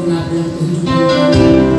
berguna dalam kehidupan kami.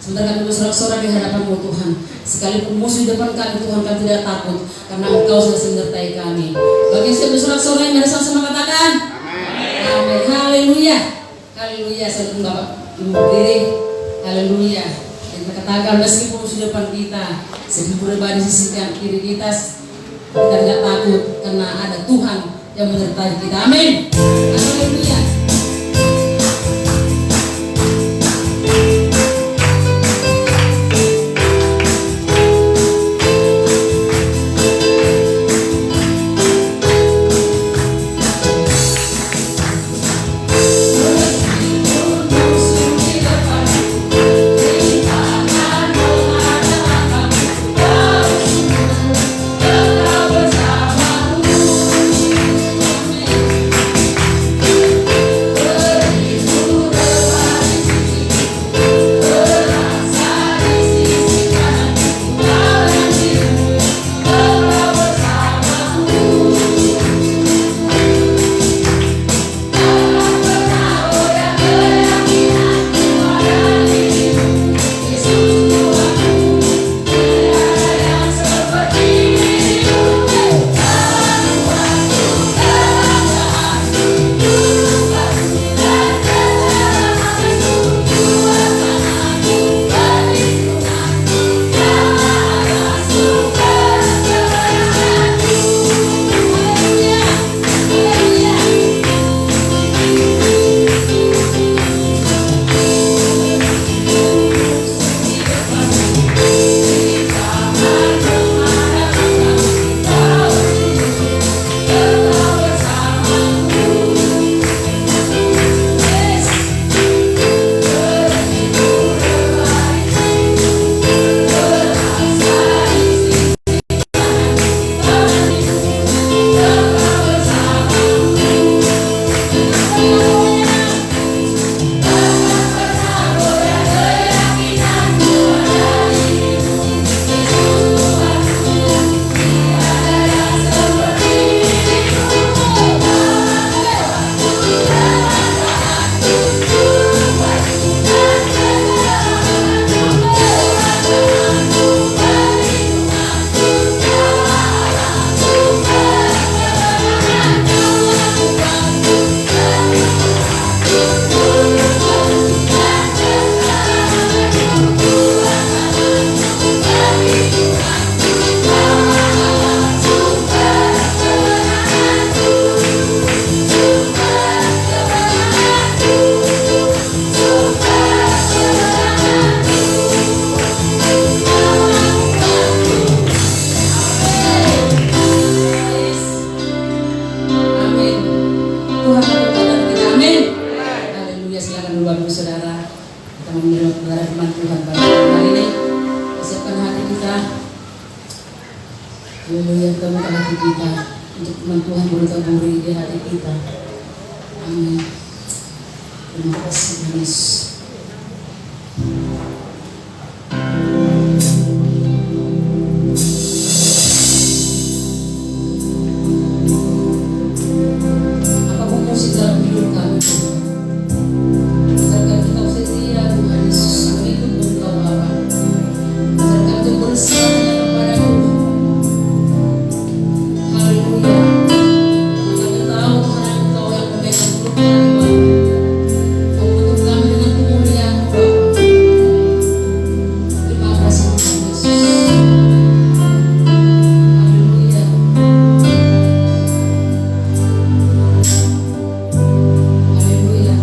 Sementara kami bersorak-sorak di hadapan-Mu Tuhan, sekalipun musuh di depan kami Tuhan, kami tidak takut karena Engkau sudah menyertai kami. Bagi yang bersorak-sorak yang sama-sama katakan amin. Haleluya, haleluya. Sebelum Bapak berdiri, haleluya. Kita katakan meskipun musuh di depan kita, sekalipun berada di sisi kiri kita tidak takut karena ada Tuhan yang menyertai kita. Amin. Haleluya. dulu Bapak Saudara. Kita menerima kebenaran firman Tuhan pada hari ini. Siapkan hati kita. Haleluya, temukan hati kita untuk firman Tuhan bertaburi di hati kita. Amin. Terima kasih Yesus. Apapun musik dalam hidup kami, ajarkan kita setia Tuhan Yesus yang ikut Engkau Bapa. Ajarkan kita bersama kepada-Mu. Haleluya. Kami tahu Tuhan Engkau yang memegang hidup kami Bapa. Membentuk kami dengan kemuliaan-Mu Bapa. Terima kasih Tuhan Yesus. Haleluya. Haleluya.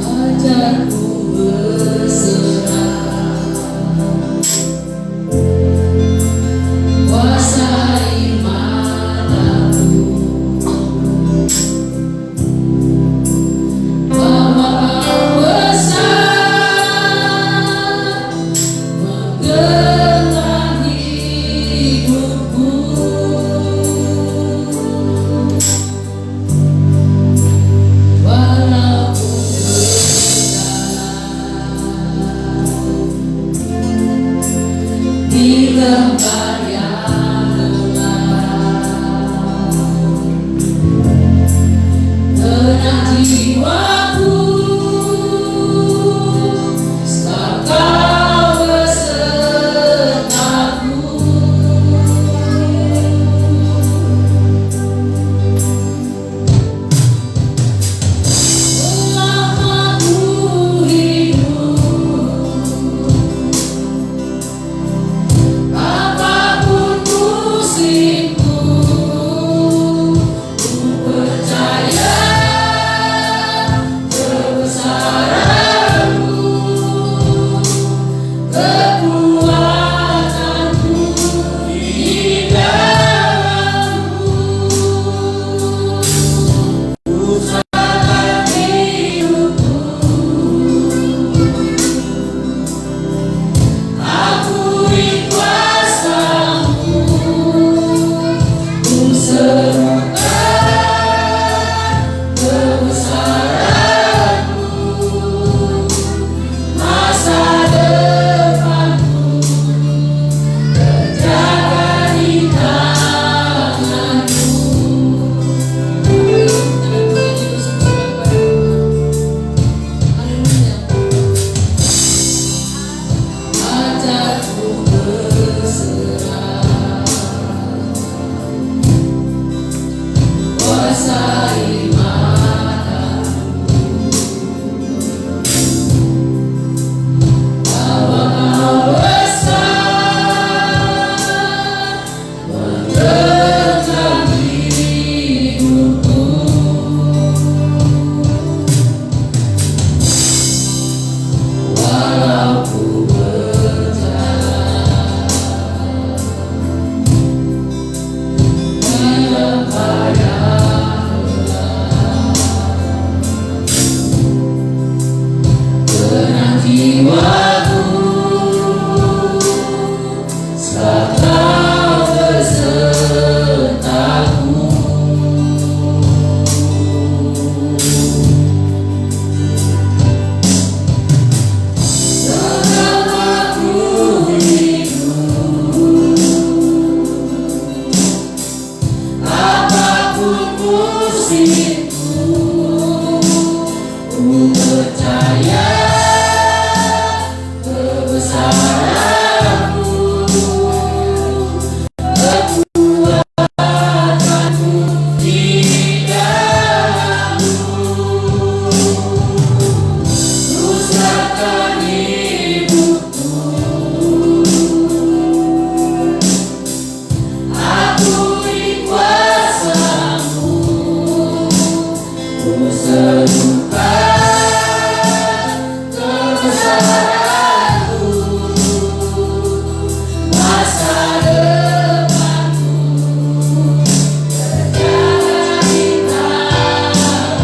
Ajarku berserah, kuasai mataku, bahwa Kau besar menggenggam hidupku. Walaupun di lembah yang gelap, tenang jiwaku, sebab Kau besertaku. Selama ku hidup, apapun musimku, ku percaya kebesaran-Mu, kekuatan-Mu di dalam-Mu. Usahakan hidupku, akui kuasa-Mu, ku serukan kebesaran-Mu, masa depanku terjaga di tangan-Mu. Haleluya. Ajarku berserah, kuasai mataku, bahwa Kau besar menggenggam hidupku. Walau ku berjalan di lembah yang gelap, tenang jiwaku, sebab Kau besertaku. Selama ku hidup, apapun musimku, ku percaya kebesaran-Mu, kekuatan-Mu di dalam-Mu. Ku serahkan hidupku, akui kuasa-Mu, ku serukan kebesaran-Mu, masa depanku terjaga di tangan-Mu.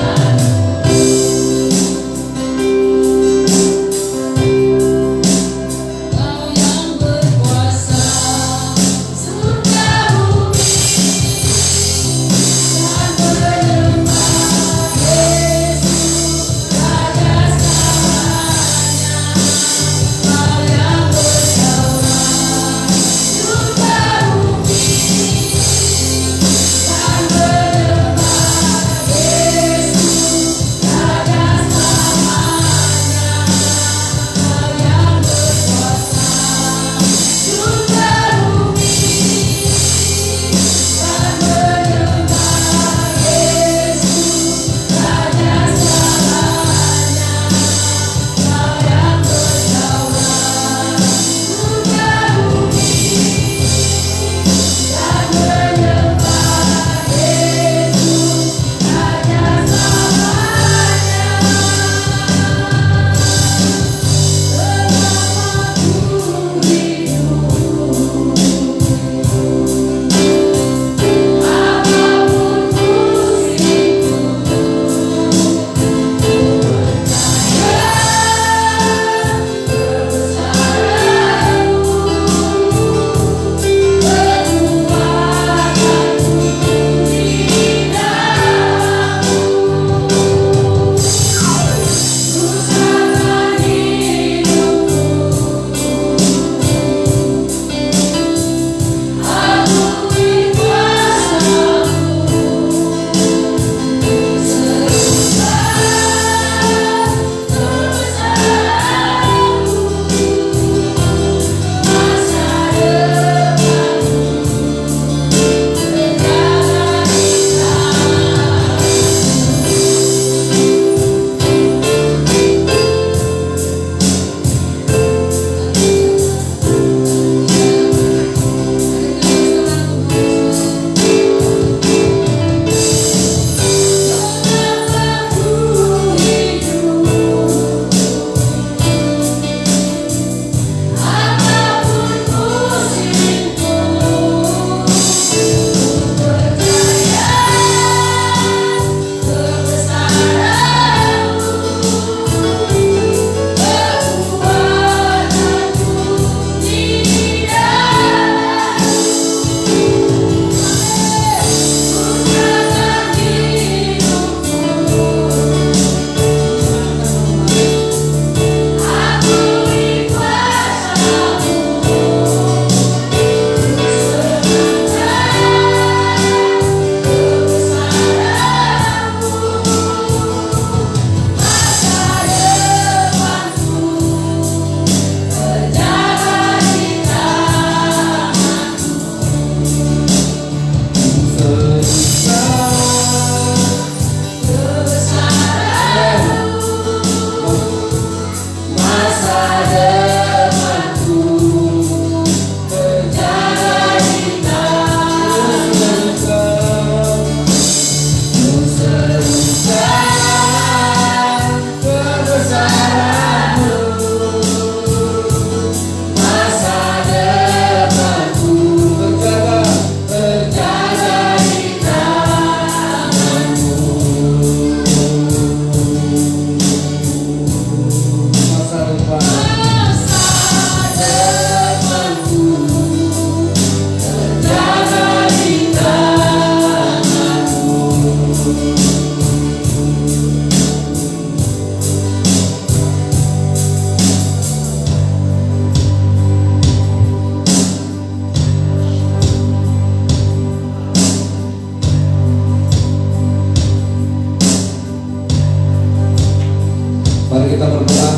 kita berdoa.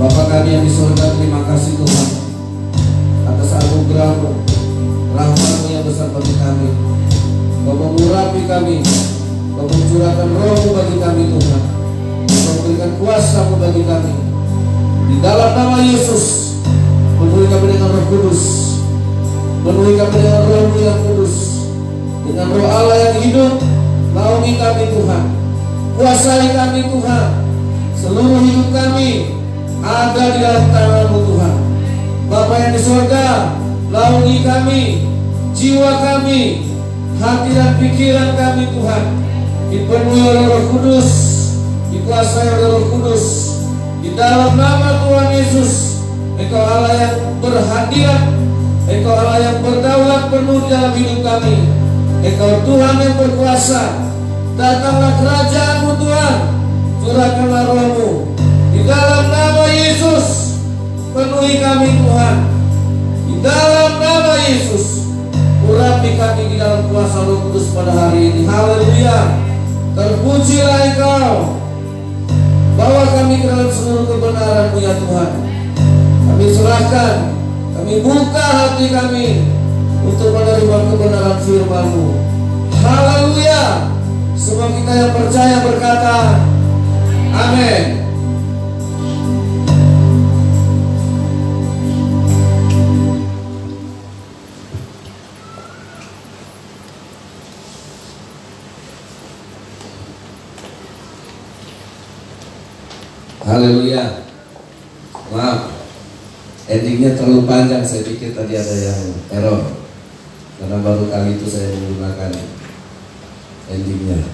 Bapa kami yang di surga, terima kasih Tuhan atas anugerah-Mu, rahmat-Mu yang besar bagi kami. Kau mengurapi kami, Kau mencurahkan Roh-Mu bagi kami Tuhan. Kau memberikan kuasa-Mu bagi kami. Di dalam nama Yesus, penuhi kami dengan Roh Kudus, penuhi kami dengan Roh-Mu yang kudus, dengan Roh Allah yang hidup. Naungi kami Tuhan, kuasai kami Tuhan. Seluruh hidup kami ada di dalam tangan-Mu Tuhan. Bapa yang di surga, naungi kami, jiwa kami, hati dan pikiran kami Tuhan. Dipenuhi oleh Roh Kudus, dikuasai oleh Roh Kudus. Di dalam nama Tuhan Yesus, Engkau Allah yang berhadirat, Engkau Allah yang berdaulat penuh dalam hidup kami. Engkau Tuhan yang berkuasa. Datanglah kerajaan-Mu Tuhan, curahkanlah Roh-Mu. Di dalam nama Yesus, penuhi kami Tuhan. Di dalam nama Yesus, urapi kami di dalam kuasa Roh Kudus pada hari ini. Haleluya. Terpujilah Engkau. Bawa kami ke dalam seluruh kebenaran-Mu ya Tuhan. Kami serahkan, kami buka hati kami untuk menerima kebenaran firman-Mu. Haleluya. Semua kita yang percaya berkata amin. Haleluya. Maaf, endingnya terlalu panjang. Saya pikir tadi ada yang error, karena baru kali itu saya menggunakan endingnya.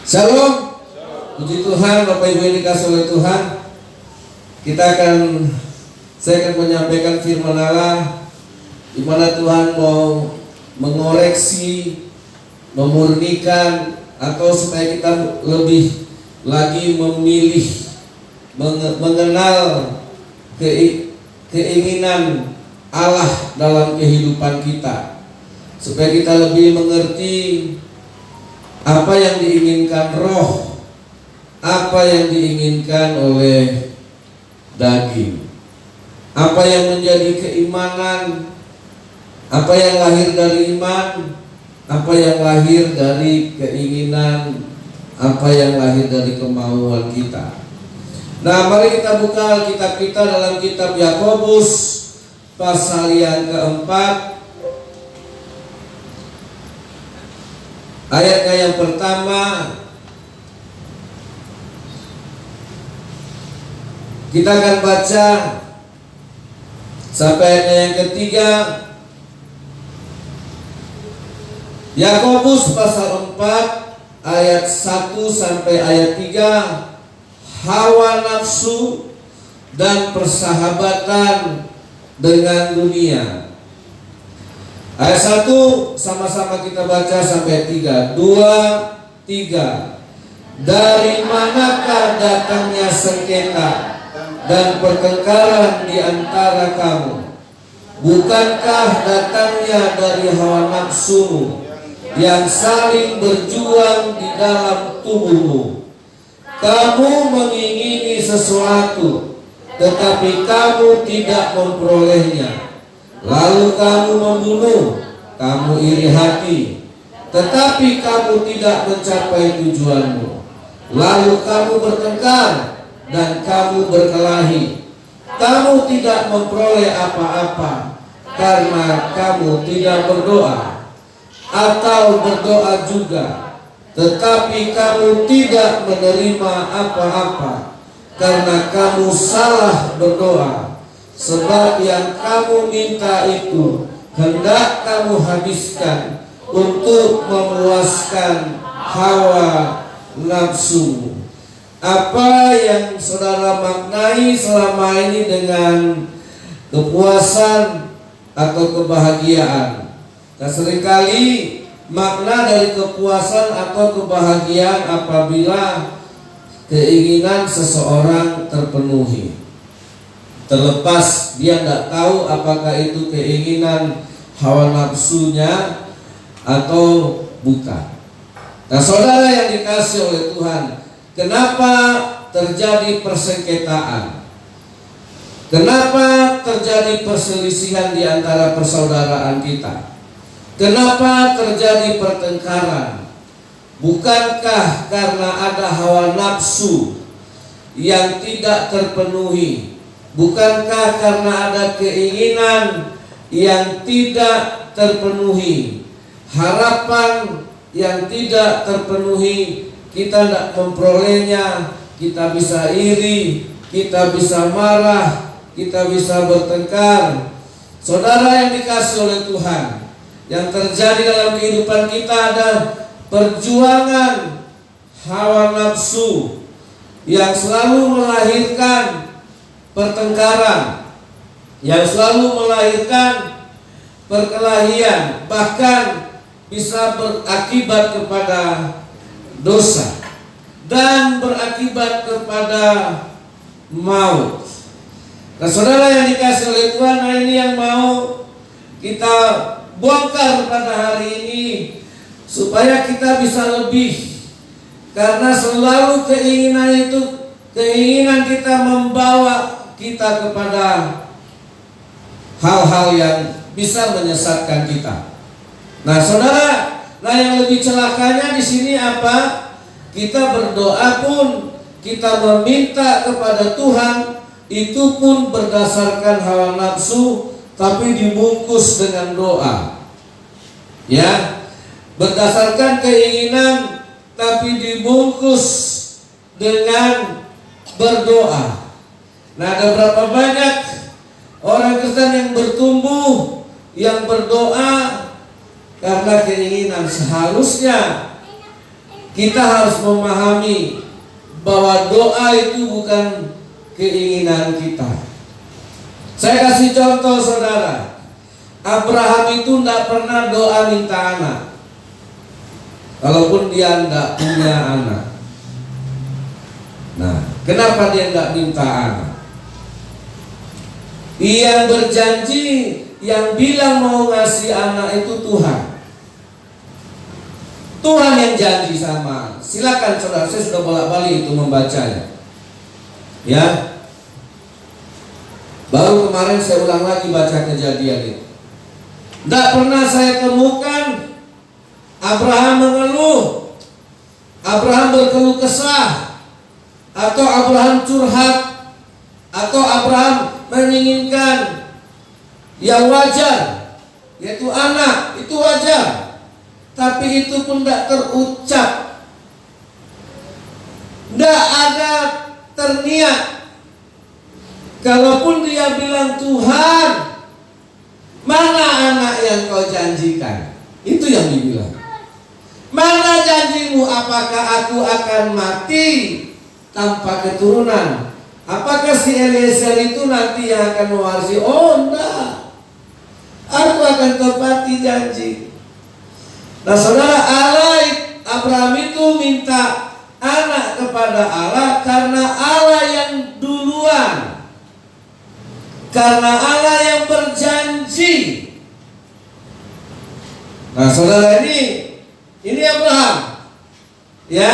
Shalom. Puji Tuhan, Bapak Ibu yang dikasih oleh Tuhan. Saya akan menyampaikan firman Allah, di mana Tuhan mau mengoreksi, memurnikan, atau supaya kita lebih lagi memilih, mengenal keinginan Allah dalam kehidupan kita, supaya kita lebih mengerti apa yang diinginkan roh, apa yang diinginkan oleh daging, apa yang menjadi keimanan, apa yang lahir dari iman, apa yang lahir dari keinginan, apa yang lahir dari kemauan kita. Nah, mari kita buka Alkitab kita dalam kitab Yakobus pasal yang keempat, ayatnya yang pertama. Kita akan baca sampai ayatnya yang ketiga. Yakobus pasal 4 ayat 1 sampai ayat 3. Hawa nafsu dan persahabatan dengan dunia. Ayat 1 sama-sama kita baca sampai 3. 2, 3. Dari manakah datangnya sengketa dan pertengkaran di antara kamu? Bukankah datangnya dari hawa nafsumu yang saling berjuang di dalam tubuhmu? Kamu mengingini sesuatu, tetapi kamu tidak memperolehnya. Lalu kamu membunuh, kamu iri hati, tetapi kamu tidak mencapai tujuanmu. Lalu kamu bertengkar dan kamu berkelahi. Kamu tidak memperoleh apa-apa karena kamu tidak berdoa, atau berdoa juga, tetapi kamu tidak menerima apa-apa karena kamu salah berdoa. Sebab yang kamu minta itu hendak kamu habiskan untuk memuaskan hawa nafsu. Apa yang saudara maknai selama ini dengan kepuasan atau kebahagiaan? Nah, seringkali makna dari kepuasan atau kebahagiaan apabila keinginan seseorang terpenuhi, terlepas dia tidak tahu apakah itu keinginan hawa nafsunya atau bukan. Nah, saudara yang dikasih oleh Tuhan, kenapa terjadi persengketaan? Kenapa terjadi perselisihan di antara persaudaraan kita? Kenapa terjadi pertengkaran? Bukankah karena ada hawa nafsu yang tidak terpenuhi? Bukankah karena ada keinginan yang tidak terpenuhi? Harapan yang tidak terpenuhi, kita tidak memperolehnya, kita bisa iri, kita bisa marah, kita bisa bertengkar. Saudara yang dikasihi oleh Tuhan, yang terjadi dalam kehidupan kita ada perjuangan hawa nafsu yang selalu melahirkan pertengkaran, yang selalu melahirkan perkelahian, bahkan bisa berakibat kepada dosa dan berakibat kepada maut. Nah, saudara yang dikasihi oleh Tuhan, nah ini yang mau kita bongkar pada hari ini supaya kita bisa lebih, karena selalu keinginan itu, keinginan kita membawa kita kepada hal-hal yang bisa menyesatkan kita. Nah, saudara, nah yang lebih celakanya di sini apa? Kita berdoa pun, kita meminta kepada Tuhan, itu pun berdasarkan hawa nafsu, tapi dibungkus dengan doa. Ya, berdasarkan keinginan, tapi dibungkus dengan berdoa. Nah, ada berapa banyak orang Kristen yang bertumbuh, yang berdoa karena keinginan. Seharusnya kita harus memahami bahwa doa itu bukan keinginan kita. Saya kasih contoh, saudara. Abraham itu tidak pernah doa minta anak, walaupun dia tidak punya anak. Nah, kenapa dia tidak minta anak? Yang berjanji, yang bilang mau ngasih anak itu Tuhan. Tuhan yang janji sama. Silakan saudara, saya sudah bolak-balik itu membacanya. Ya, baru kemarin saya ulang lagi baca Kejadian itu. Tidak pernah saya temukan Abraham mengeluh, Abraham berkeluh kesah, atau Abraham curhat, atau Abraham menginginkan yang wajar, yaitu anak, itu wajar. Tapi itu pun tidak terucap, tidak ada terniat. Kalaupun dia bilang, Tuhan, mana anak yang kau janjikan? Itu yang dibilang. Mana janjimu? Apakah aku akan mati tanpa keturunan? Apakah si Eliezer itu nanti yang akan mewarisi? Oh enggak, aku akan tepati janji. Nah, saudara, Abraham itu minta anak kepada Allah karena Allah yang duluan, karena Allah yang berjanji. Nah, saudara, ini Abraham, ya.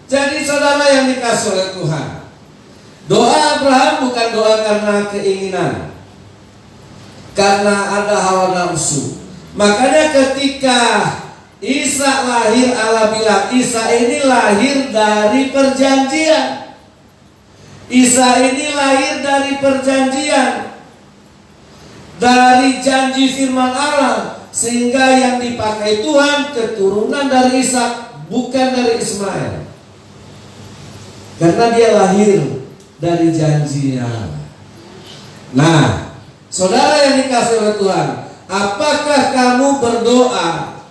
Jadi saudara yang dikasih oleh Tuhan, doa Abraham bukan doa karena keinginan, karena ada hawa nafsu. Makanya ketika Ishak lahir, Allah bilang Ishak ini lahir dari perjanjian. Ishak ini lahir dari perjanjian, dari janji firman Allah, sehingga yang dipakai Tuhan keturunan dari Ishak, bukan dari Ismail, karena dia lahir dari janjinya. Nah, saudara yang dikasih oleh Tuhan, apakah kamu berdoa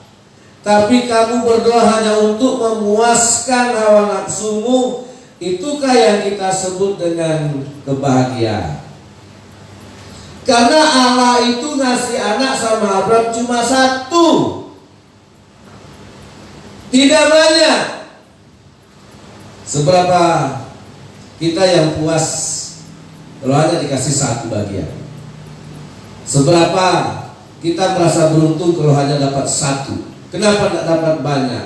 tapi kamu berdoa hanya untuk memuaskan hawa nafsumu? Itukah yang kita sebut dengan kebahagiaan? Karena Allah itu ngasih anak sama Abraham cuma satu, tidak banyak. Seberapa kita yang puas kalau hanya dikasih satu bagian? Seberapa kita merasa beruntung kalau hanya dapat satu? Kenapa nggak dapat banyak?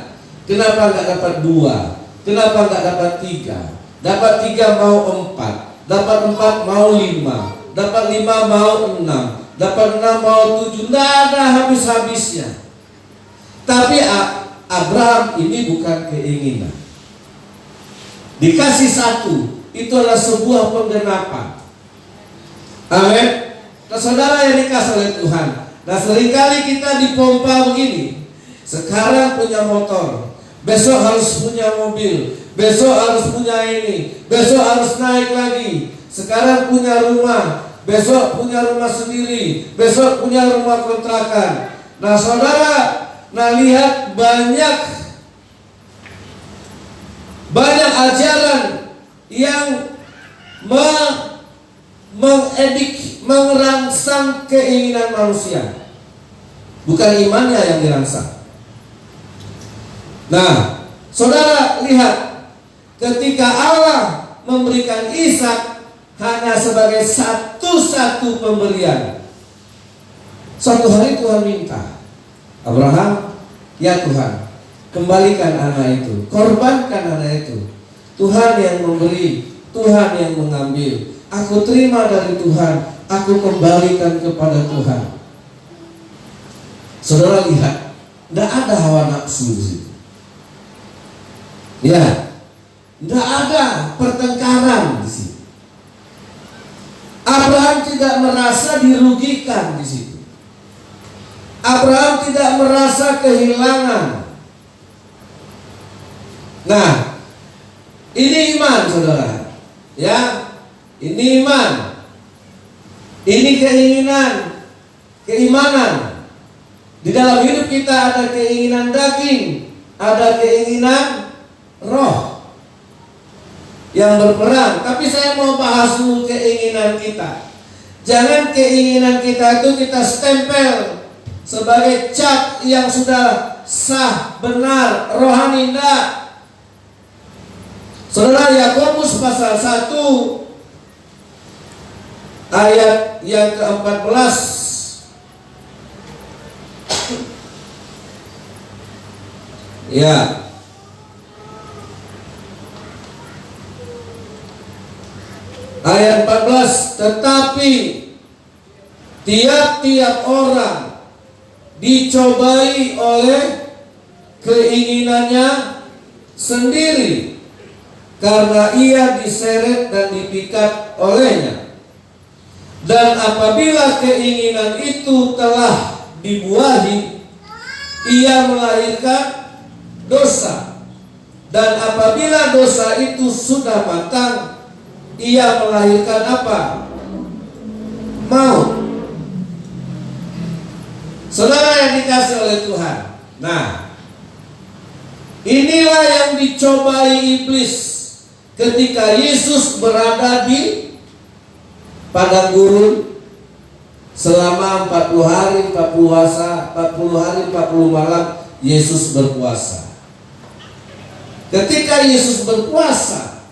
Kenapa nggak dapat dua? Kenapa nggak dapat tiga? dapat 3 mau 4, dapat 4 mau 5, dapat 5 mau 6, dapat 6 mau 7. Tidak ada habis-habisnya. Tapi Abraham ini bukan keinginan. Dikasih 1, itu adalah sebuah penggenapan. Amin. Nah, saudara yang dikasih oleh Tuhan. Nah, seringkali kita dipompa begini. Sekarang punya motor, besok harus punya mobil, besok harus punya ini, besok harus naik lagi. Sekarang punya rumah, besok punya rumah sendiri, besok punya rumah kontrakan. Nah, saudara, lihat banyak ajaran yang merangsang keinginan manusia, bukan imannya yang dirangsang. Nah, saudara lihat, ketika Allah memberikan Ishak hanya sebagai satu-satu pemberian. Suatu hari Tuhan minta, Abraham, ya Tuhan, kembalikan anak itu, korbankan anak itu. Tuhan yang memberi, Tuhan yang mengambil. Aku terima dari Tuhan, aku kembalikan kepada Tuhan. Saudara lihat, tidak ada hawa nafsu di situ. Ya, tidak ada pertengkaran di situ. Abraham tidak merasa dirugikan di situ. Abraham tidak merasa kehilangan. Nah, ini iman, saudara. Ya, ini iman. Ini keimanan. Di dalam hidup kita ada keinginan daging, ada keinginan roh yang berperang. Tapi saya mau bahas dulu keinginan kita. Jangan keinginan kita itu kita stempel sebagai cap yang sudah sah, benar, rohani. Tidak. Saudara, Yakobus pasal 1 ayat yang ke-14. Ya. Ayat 14, tetapi tiap-tiap orang dicobai oleh keinginannya sendiri, karena ia diseret dan dipikat olehnya. Dan apabila keinginan itu telah dibuahi, ia melahirkan dosa. Dan apabila dosa itu sudah matang, ia melahirkan apa? Maut. Saudara yang dikasih oleh Tuhan. Nah, inilah yang dicobai iblis ketika Yesus berada di padang gurun selama 40 hari 40 malam Yesus berpuasa. Ketika Yesus berpuasa,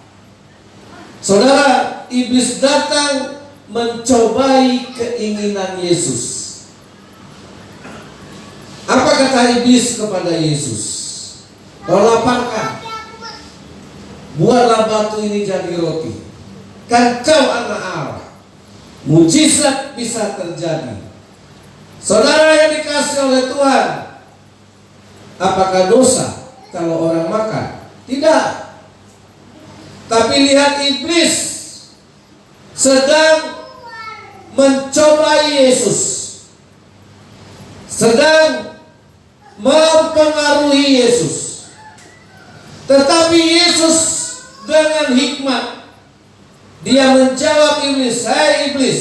saudara, iblis datang mencobai keinginan Yesus. Apa kata iblis kepada Yesus? Kau laparkan, buatlah batu ini jadi roti. Kan kau anak Allah, mujizat bisa terjadi. Saudara yang dikasih oleh Tuhan, apakah dosa kalau orang makan? Tidak. Tapi lihat, iblis sedang mencobai Yesus, sedang mempengaruhi Yesus. Tetapi Yesus dengan hikmat, dia menjawab iblis, "Hai iblis,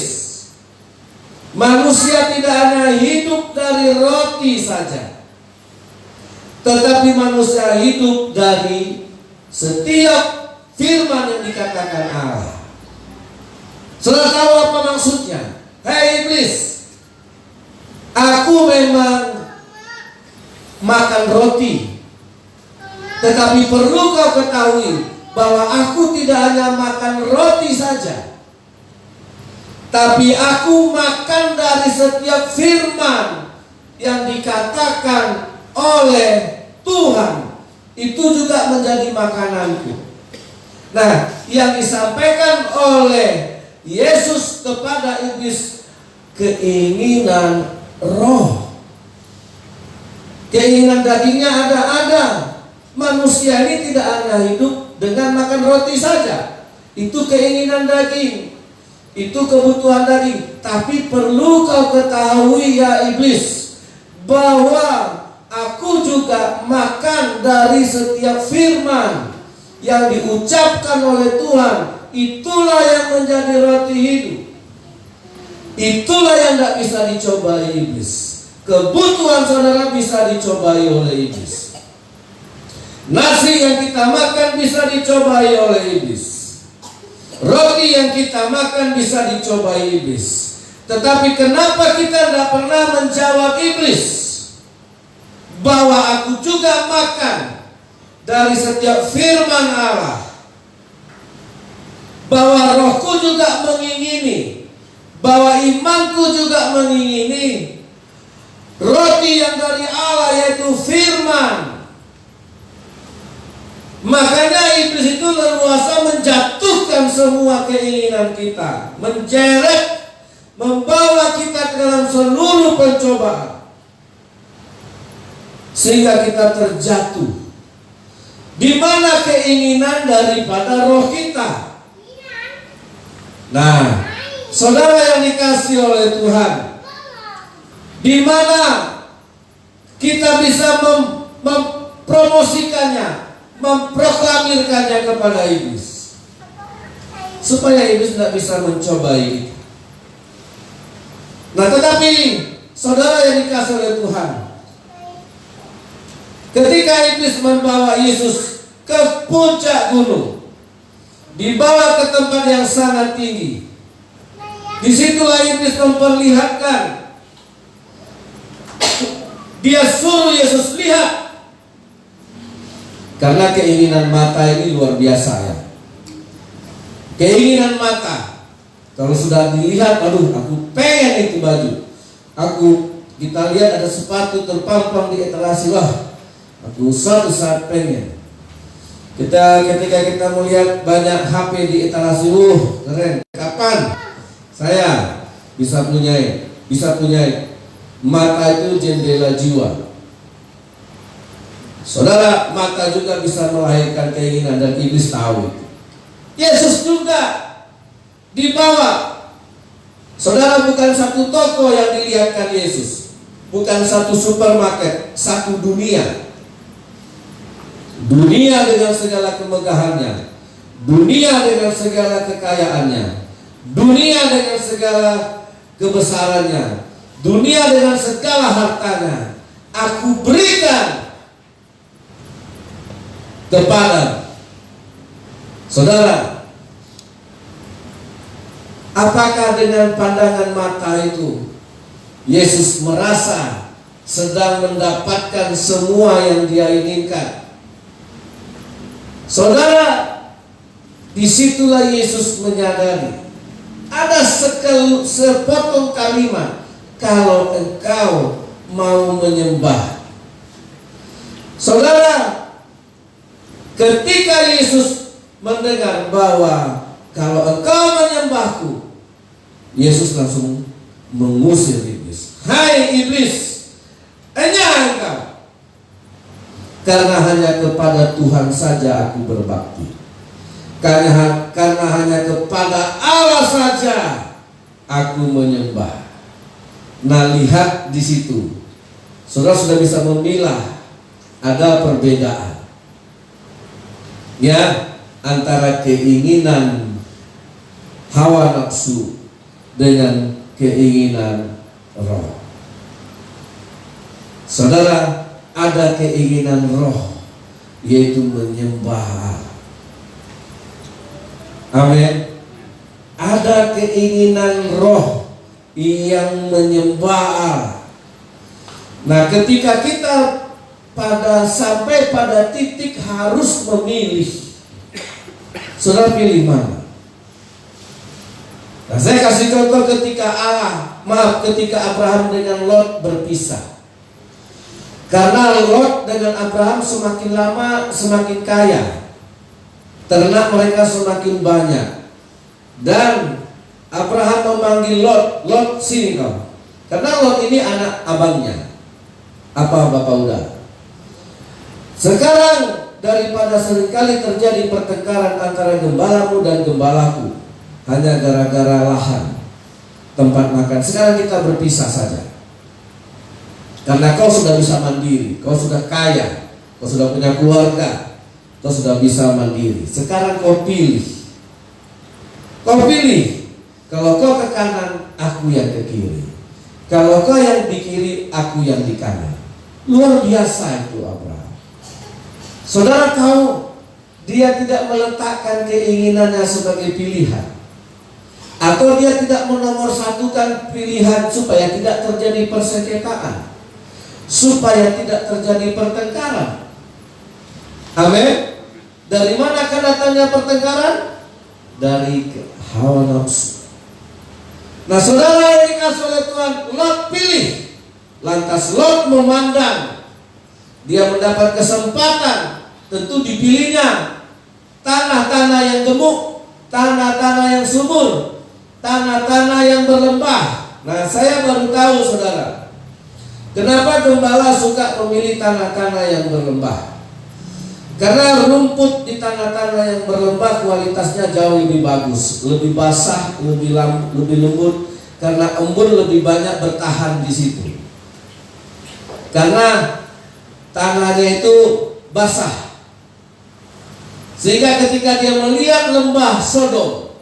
manusia tidak hanya hidup dari roti saja, tetapi manusia hidup dari setiap firman yang dikatakan Allah." Saudara tahu apa maksudnya? "Hai iblis, aku memang makan roti, tetapi perlu kau ketahui bahwa aku tidak hanya makan roti saja, tapi aku makan dari setiap firman yang dikatakan oleh Tuhan. Itu juga menjadi makananku. Nah, yang disampaikan oleh Yesus kepada iblis, keinginan roh. Keinginan dagingnya ada. Manusia ini tidak hanya hidup dengan makan roti saja. Itu keinginan daging, itu kebutuhan daging. Tapi perlu kau ketahui ya iblis, bahwa aku juga makan dari setiap firman yang diucapkan oleh Tuhan. Itulah yang menjadi roti hidup. Itulah yang tidak bisa dicobai iblis. Kebutuhan saudara bisa dicobai oleh iblis. Nasi yang kita makan bisa dicobai oleh iblis. Roti yang kita makan bisa dicobai iblis. Tetapi kenapa kita tidak pernah menjawab iblis bahwa aku juga makan dari setiap firman Allah, bahwa rohku juga mengingini, bahwa imanku juga mengingini roti yang dari Allah, yaitu firman. Makanya iblis itu leluasa menjatuhkan semua keinginan kita, menjeret, membawa kita ke dalam seluruh pencobaan, sehingga kita terjatuh. Di mana keinginan daripada roh kita? Nah, saudara yang dikasihi oleh Tuhan, di mana kita bisa mempromosikannya, memproklamirkannya kepada iblis, supaya iblis tidak bisa mencobai. Nah, tetapi saudara yang dikasihi oleh Tuhan, ketika iblis membawa Yesus ke puncak gunung, dibawa ke tempat yang sangat tinggi, disitulah iblis memperlihatkan, dia suruh Yesus lihat. Karena keinginan mata ini luar biasa ya. Keinginan mata, kalau sudah dilihat, aduh aku pengen itu baju. Kita lihat ada sepatu terpampang di etalase, wah aku suatu saat pengen. Ketika kita melihat banyak HP di etalase, keren. Kapan saya bisa punya? Mata itu jendela jiwa. Saudara, mata juga bisa melahirkan keinginan, dan iblis tahu itu. Yesus juga dibawa. Saudara, bukan satu toko yang dilihatkan Yesus, bukan satu supermarket, satu dunia. Dunia dengan segala kemegahannya, dunia dengan segala kekayaannya, dunia dengan segala kebesarannya, dunia dengan segala hartanya, aku berikan kepada saudara. Apakah dengan pandangan mata itu Yesus merasa sedang mendapatkan semua yang dia inginkan? Saudara, disitulah Yesus menyadari ada sepotong kalimat, kalau engkau mau menyembah. Saudara, ketika Yesus mendengar bahwa kalau engkau menyembahku, Yesus langsung mengusir iblis. Hai iblis, enyah engkau, karena hanya kepada Tuhan saja aku berbakti. Karena hanya kepada Allah saja aku menyembah. Nah, lihat di situ, saudara sudah bisa memilah ada perbedaan ya antara keinginan hawa nafsu dengan keinginan roh. Saudara, ada keinginan roh, yaitu menyembah. Amin. Ada keinginan roh yang menyembah. Nah, ketika kita sampai pada titik harus memilih, saudara pilih mana? Nah, saya kasih contoh ketika Abraham dengan Lot berpisah. Karena Lot dengan Abraham semakin lama semakin kaya, ternak mereka semakin banyak. Dan Abraham memanggil Lot, Lot sini kau. Karena Lot ini anak abangnya. Apa Bapak udah? Sekarang daripada seringkali terjadi pertengkaran antara gembalamu dan gembalaku hanya gara-gara lahan, tempat makan, sekarang kita berpisah saja. Karena kau sudah bisa mandiri, kau sudah kaya, kau sudah punya keluarga, kau sudah bisa mandiri. Sekarang kau pilih. Kau pilih. Kalau kau ke kanan, aku yang ke kiri. Kalau kau yang di kiri, aku yang di kanan. Luar biasa itu Abraham. Saudara tahu, dia tidak meletakkan keinginannya sebagai pilihan, atau dia tidak menomorsatukan pilihan supaya tidak terjadi persengketaan, supaya tidak terjadi pertengkaran. Amin. Dari mana akan datangnya pertengkaran? Dari hawa nafsu. Nah, saudara yang dikasih oleh Tuhan, Lot pilih. Lantas Lot memandang, dia mendapat kesempatan. Tentu dipilihnya tanah-tanah yang gemuk, tanah-tanah yang subur, tanah-tanah yang berlembah. Nah, saya baru tahu saudara, kenapa gembala suka memilih tanah-tanah yang berlembah. Karena rumput di tanah-tanah yang berlembah kualitasnya jauh lebih bagus, lebih basah, lebih lembut, karena embun lebih banyak bertahan di situ. Karena tanahnya itu basah. Sehingga ketika dia melihat lembah Sodom,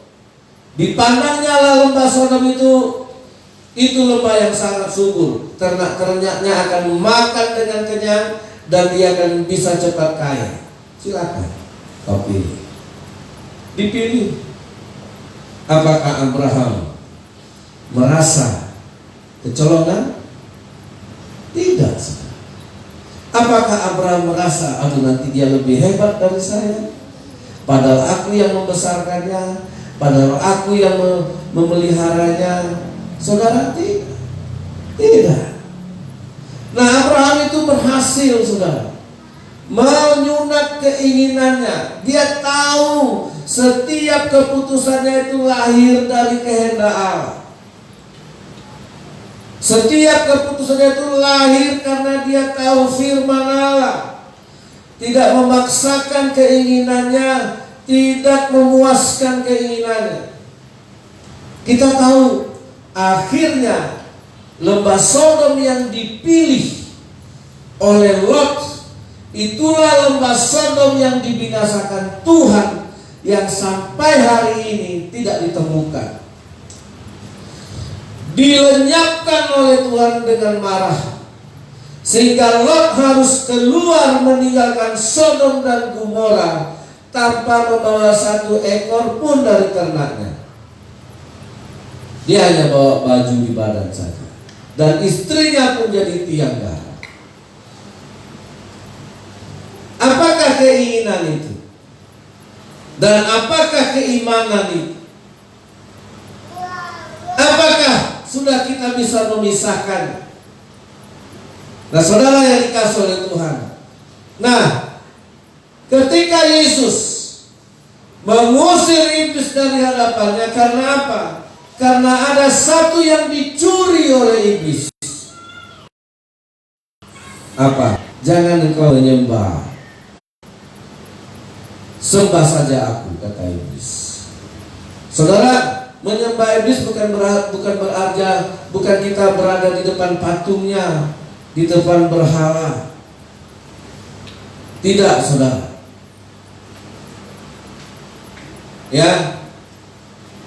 dipandangnya lembah Sodom itu lembah yang sangat subur. Ternak-ternaknya akan makan dengan kenyang dan dia akan bisa cepat kaya. Silakan kau pilih. Dipilih. Apakah Abraham merasa kecolongan? Tidak. Apakah Abraham merasa, aduh nanti dia lebih hebat dari saya? Padahal aku yang membesarkannya, padahal aku yang memeliharanya. Saudara, tidak. Nah, Abraham itu berhasil, saudara, menyunat keinginannya. Dia tahu setiap keputusannya itu lahir dari kehendak Allah. Setiap keputusannya itu lahir karena dia tahu firman Allah. Tidak memaksakan keinginannya, tidak memuaskan keinginannya. Kita tahu akhirnya lembah Sodom yang dipilih oleh Lot, itulah lembah Sodom yang dibinasakan Tuhan, yang sampai hari ini tidak ditemukan. Dilenyapkan oleh Tuhan dengan marah, sehingga Lot harus keluar meninggalkan Sodom dan Gomora tanpa membawa satu ekor pun dari ternaknya. Dia hanya bawa baju di badan saja, dan istrinya pun jadi tiang garam. Apakah keinginan itu? Dan apakah keimanan itu? Apakah sudah kita bisa memisahkan? Nah, saudara yang dikasih oleh Tuhan. Nah, ketika Yesus mengusir iblis dari hadapannya, karena apa? Karena ada satu yang dicuri oleh iblis. Apa? Jangan engkau menyembah, sembah saja aku, kata iblis. Saudara, menyembah iblis bukan kita berada di depan patungnya, di depan berhala. Tidak, saudara. Ya,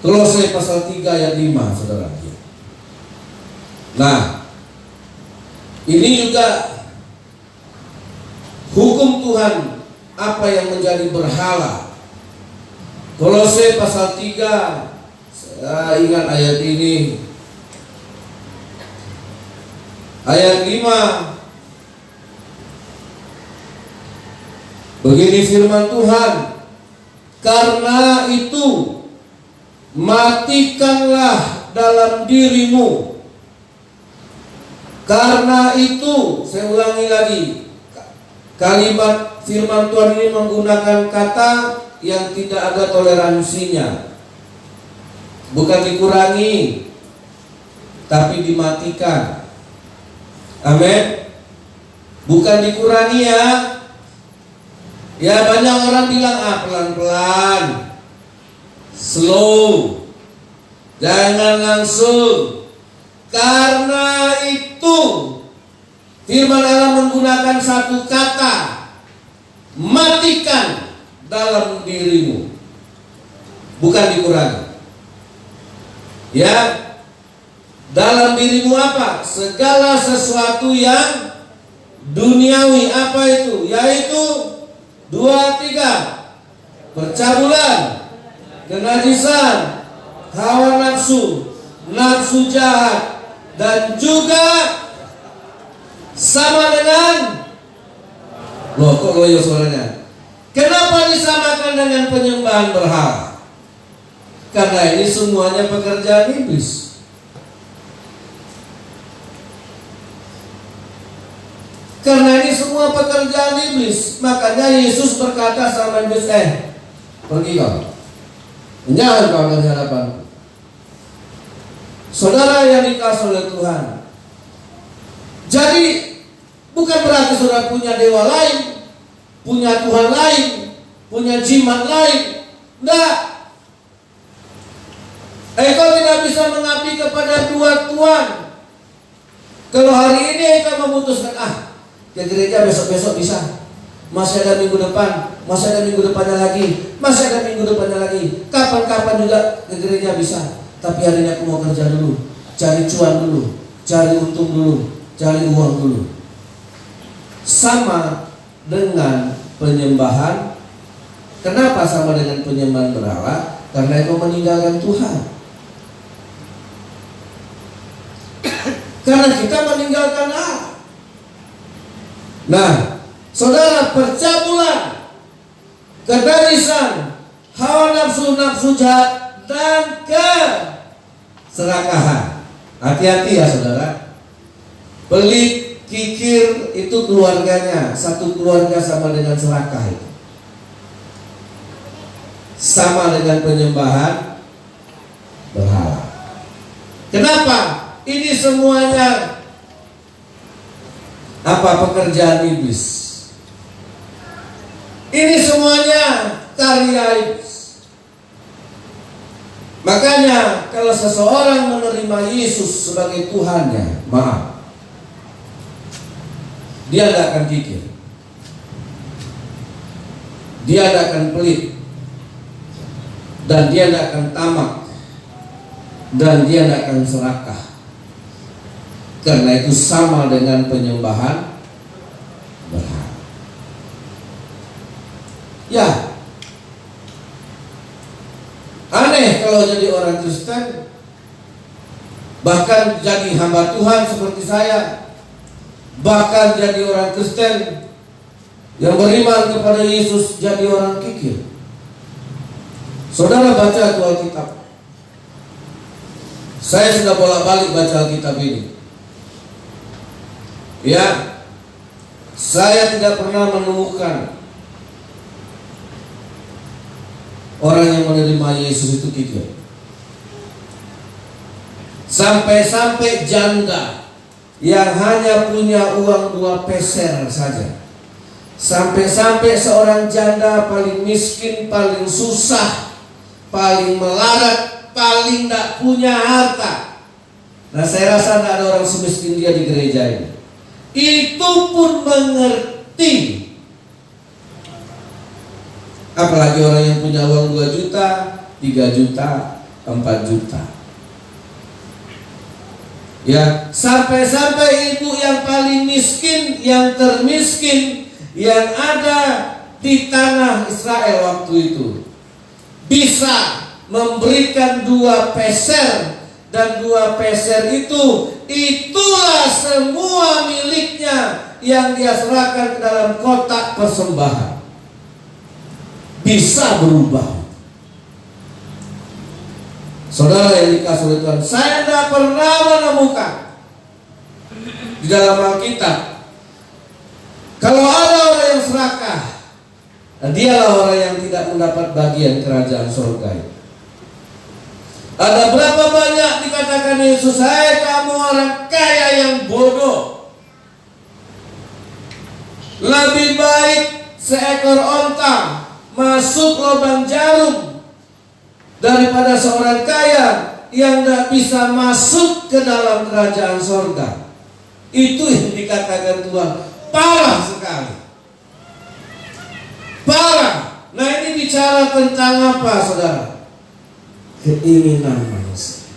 Kolose pasal 3 ayat 5, saudara. Nah, ini juga hukum Tuhan apa yang menjadi berhala. Kolose pasal 3, saya ingat ayat ini, ayat 5. Begini firman Tuhan, karena itu matikanlah dalam dirimu. Karena itu, saya ulangi lagi, kalimat firman Tuhan ini menggunakan kata yang tidak ada toleransinya. Bukan dikurangi, tapi dimatikan. Amin. Bukan dikurangi ya. Ya banyak orang bilang pelan-pelan, slow, jangan langsung. Karena itu firman Allah menggunakan satu kata, matikan dalam dirimu, bukan dikurangi. Ya, dalam dirimu apa? Segala sesuatu yang duniawi. Apa itu? Yaitu 2, 3, percabulan, kenajisan, hawa nafsu, nafsu jahat, dan juga sama dengan loh, kok loyo suaranya? Kenapa disamakan dengan penyembahan berhala? Karena ini semuanya pekerjaan iblis. Karena ini semua pekerjaan iblis. Makanya Yesus berkata sama iblis, pergi kau, jangan kau dari hadapan. Saudara yang dikasih oleh Tuhan, jadi bukan berarti saudara punya dewa lain, punya Tuhan lain, punya jimat lain. Enggak. Engkau tidak bisa mengabdi kepada dua Tuhan. Kalau hari ini engkau memutuskan, ke gereja besok-besok bisa, masih ada minggu depan, masih ada minggu depannya lagi, masih ada minggu depannya lagi, kapan-kapan juga ke gereja bisa. Tapi hari ini aku mau kerja dulu, cari cuan dulu, cari untung dulu, cari uang dulu. Sama dengan penyembahan. Kenapa sama dengan penyembahan berhala? Karena itu meninggalkan Tuhan. Karena kita meninggalkan Allah. Nah, saudara, percabulan, kenajisan, hawa nafsu, nafsu jahat, dan keserakahan. Hati-hati ya saudara. Pelit, kikir itu keluarganya. Satu keluarga sama dengan serakah itu. Sama dengan penyembahan berhala. Kenapa? Ini semuanya pekerjaan iblis. Ini semuanya karya iblis. Makanya kalau seseorang menerima Yesus sebagai Tuhannya, maaf, dia tidak akan kikir, dia tidak akan pelit, dan dia tidak akan tamak, dan dia tidak akan serakah. Karena itu sama dengan penyembahan berhala. Ya, aneh kalau jadi orang Kristen, bahkan jadi hamba Tuhan seperti saya, bahkan jadi orang Kristen yang beriman kepada Yesus jadi orang kikir. Saudara baca Alkitab. Saya sudah bolak-balik baca Alkitab ini. Ya, saya tidak pernah menemukan orang yang menerima Yesus itu kikir. Sampai-sampai janda yang hanya punya uang 2 peser saja. Sampai-sampai seorang janda paling miskin, paling susah, paling melarat, paling tidak punya harta. Nah, saya rasa tidak ada orang semiskin dia di gereja ini. Itu pun mengerti. Apalagi orang yang punya uang 2 juta, 3 juta, 4 juta. Ya, sampai-sampai ibu yang paling miskin, yang termiskin, yang ada di tanah Israel waktu itu, bisa memberikan 2 peser. Dan 2 peser itulah semua miliknya yang dia serahkan ke dalam kotak persembahan. Bisa berubah. Saudara yang dikasih oleh Tuhan, saya tidak pernah menemukan di dalam Alkitab kalau ada orang yang serakah, dialah orang yang tidak mendapat bagian kerajaan surga. Ada berapa banyak dikatakan Yesus, "Hai kamu orang kaya yang bodoh, lebih baik seekor onta masuk lubang jarum daripada seorang kaya yang tidak bisa masuk ke dalam kerajaan surga." Itu yang dikatakan Tuhan. Parah sekali. Parah. Nah, ini bicara tentang apa, saudara? Keinginan manusia.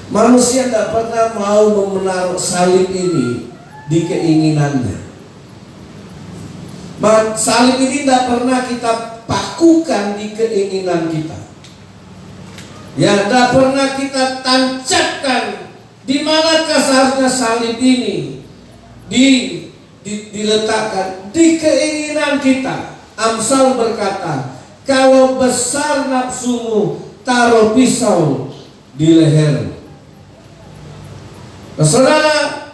Manusia tidak pernah mau menaruh salib ini di keinginannya. Salib ini tidak pernah kita pakukan di keinginan kita. Ya, tidak pernah kita tancapkan di manakah seharusnya salib ini diletakkan di keinginan kita. Amsal berkata, "Kalau besar nafsumu, taruh pisau di leher." Nah, saudara,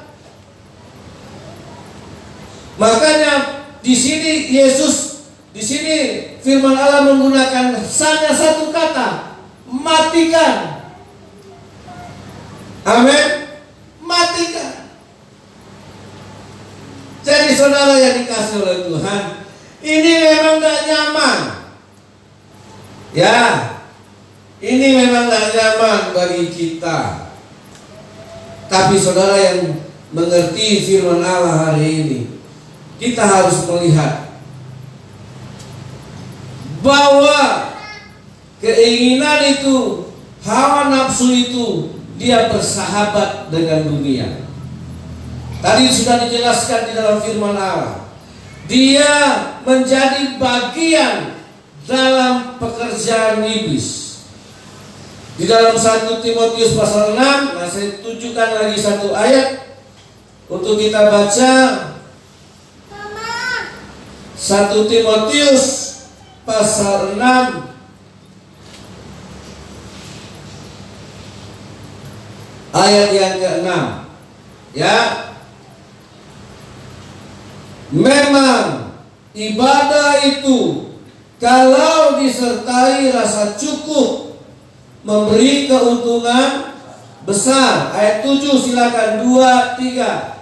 makanya di sini Yesus, di sini firman Allah menggunakan hanya satu kata, matikan. Amin. Matikan. Jadi saudara yang dikasih oleh Tuhan, ini memang tidak nyaman. Ya, ini memang tidak nyaman bagi kita. Tapi saudara yang mengerti firman Allah hari ini, kita harus melihat bahwa keinginan itu, hawa nafsu itu, dia bersahabat dengan dunia. Tadi sudah dijelaskan di dalam firman Allah, dia menjadi bagian dalam pekerjaan iblis. Di dalam 1 Timotius pasal 6, nah saya tunjukkan lagi satu ayat untuk kita baca. 1 Timotius pasal 6 ayat yang ke-6. Ya. Memang ibadah itu kalau disertai rasa cukup memberi keuntungan besar. Ayat 7 silakan 2, 3.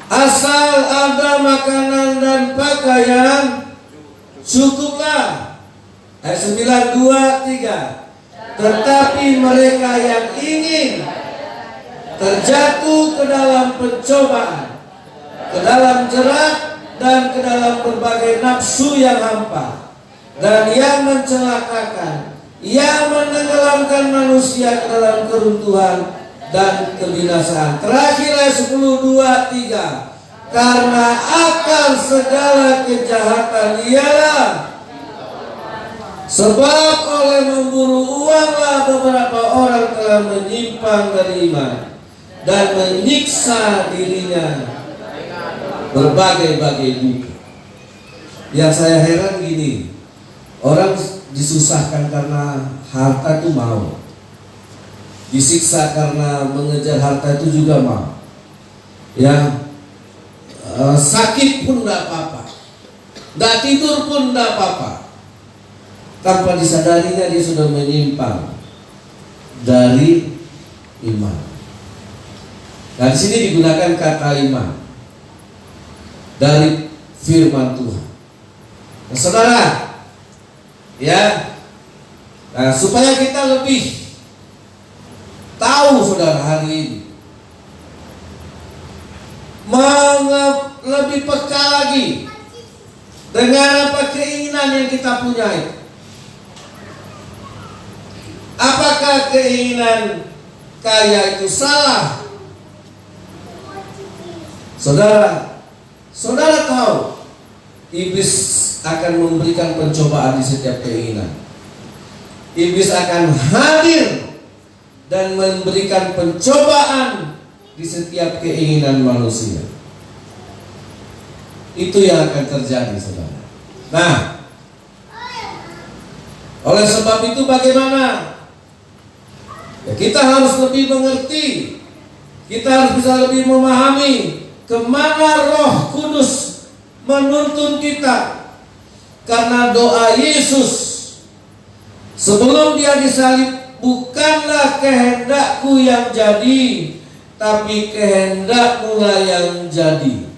Asal ada makanan dan pakaian, cukuplah. Ayat 9, 2, 3. Tetapi mereka yang ingin terjatuh ke dalam pencobaan, ke dalam jerat, dan ke dalam berbagai nafsu yang hampa, dan yang mencelakakan, yang menenggelamkan manusia ke dalam keruntuhan dan kebinasaan. Terakhir ayat 10, 2, 3. Karena akal segala kejahatan ialah sebab oleh memburu uanglah beberapa orang telah menyimpang dari iman dan menyiksa dirinya berbagai-bagai duka. Yang saya heran gini, orang disusahkan karena harta itu mau, disiksa karena mengejar harta itu juga mau. Yang sakit pun tidak apa-apa, tidak tidur pun tidak apa-apa. Tanpa disadarinya dia sudah menyimpang dari iman. Dan di sini digunakan kata iman dari firman Tuhan. Nah, saudara, ya, nah, supaya kita lebih tahu saudara hari ini, lebih peka lagi dengan apa keinginan yang kita punya. Apakah keinginan kaya itu salah? Saudara tahu iblis akan memberikan pencobaan di setiap keinginan. Iblis akan hadir dan memberikan pencobaan di setiap keinginan manusia. Itu yang akan terjadi, saudara. Nah, oleh sebab itu bagaimana Ya, kita harus lebih mengerti, kita harus bisa lebih memahami kemana Roh Kudus menuntun kita. Karena doa Yesus sebelum dia disalib, bukanlah kehendakku yang jadi, tapi kehendakmu lah yang jadi.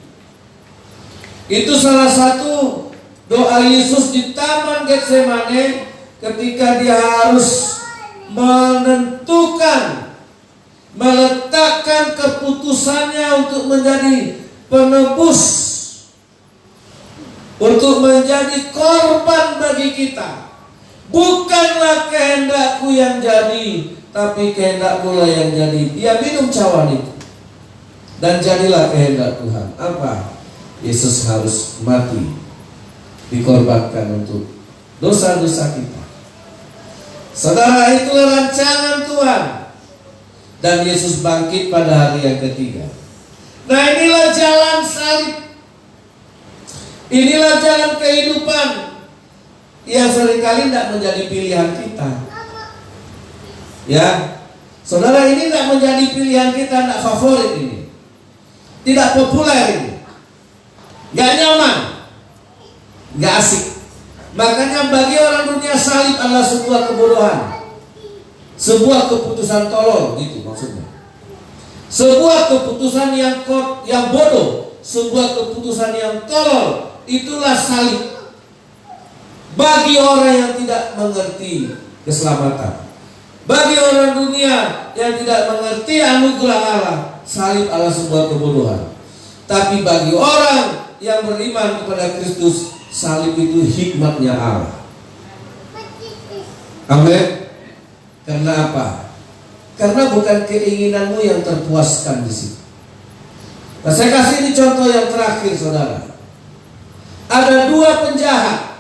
Itu salah satu doa Yesus di Taman Getsemane ketika dia harus menentukan, meletakkan keputusannya untuk menjadi penebus, untuk menjadi korban bagi kita. Bukanlah kehendakku yang jadi, tapi kehendakmu lah yang jadi. Dia minum cawan itu, dan jadilah kehendak Tuhan. Apa? Yesus harus mati, dikorbankan untuk dosa-dosa kita. Saudara, itulah rancangan Tuhan. Dan Yesus bangkit pada hari yang ketiga. Nah, inilah jalan salib. Inilah jalan kehidupan yang seringkali tidak menjadi pilihan kita. Ya, saudara, ini tidak menjadi pilihan kita, tidak favorit ini, tidak populer ini, gak nyaman, gak asik. Makanya bagi orang dunia salib adalah sebuah kebodohan, sebuah keputusan tolol, gitu maksudnya. Sebuah keputusan yang bodoh, sebuah keputusan yang tolol. Itulah salib bagi orang yang tidak mengerti keselamatan. Bagi orang dunia yang tidak mengerti anugerah Allah, salib adalah sebuah kebodohan. Tapi bagi orang yang beriman kepada Kristus, salib itu hikmatnya Allah. Amin. Karena apa? Karena bukan keinginanmu yang terpuaskan di situ. Nah, saya kasih ini contoh yang terakhir, saudara. Ada dua penjahat.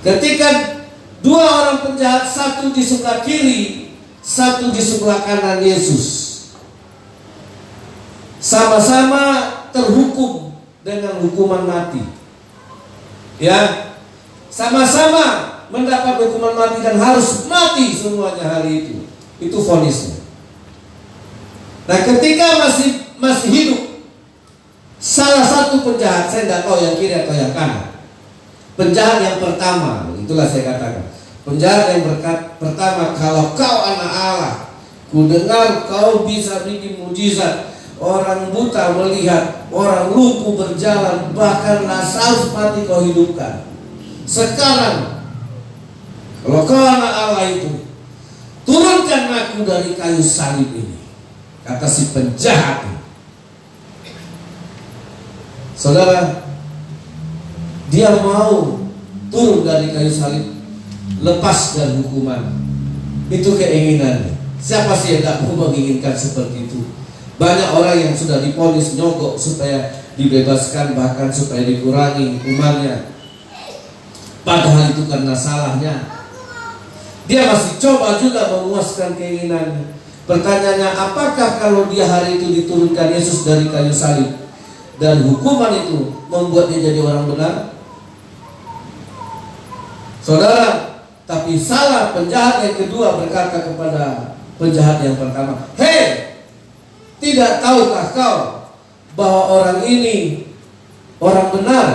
Ketika dua orang penjahat, satu di sebelah kiri, satu di sebelah kanan Yesus, sama-sama terhukum dengan hukuman mati. Ya, sama-sama mendapat hukuman mati dan harus mati semuanya hari itu. Itu vonisnya. Nah, ketika masih hidup, salah satu penjahat, saya tidak tahu yang kiri atau yang kanan, penjahat yang pertama, itulah saya katakan, penjahat yang pertama, kalau kau anak Allah, ku dengar kau bisa bikin mujizat, orang buta melihat, orang lumpuh berjalan, bahkan Lazarus mati kau hidupkan. Sekarang, kalau kau anak Allah itu, turunkan aku dari kayu salib ini, kata si penjahat ini. Saudara, dia mau turun dari kayu salib, lepas dari hukuman. Itu keinginannya. Siapa sih yang tak mau menginginkan seperti itu? Banyak orang yang sudah diponis nyogok supaya dibebaskan, bahkan supaya dikurangi hukumannya. Padahal itu karena salahnya. Dia masih coba juga memuaskan keinginannya. Pertanyaannya, apakah kalau dia hari itu diturunkan Yesus dari kayu salib dan hukuman itu membuat dia jadi orang benar? Saudara, tapi salah penjahat yang kedua berkata kepada penjahat yang pertama, "Hei, tidak tahukah kau bahwa orang ini orang benar,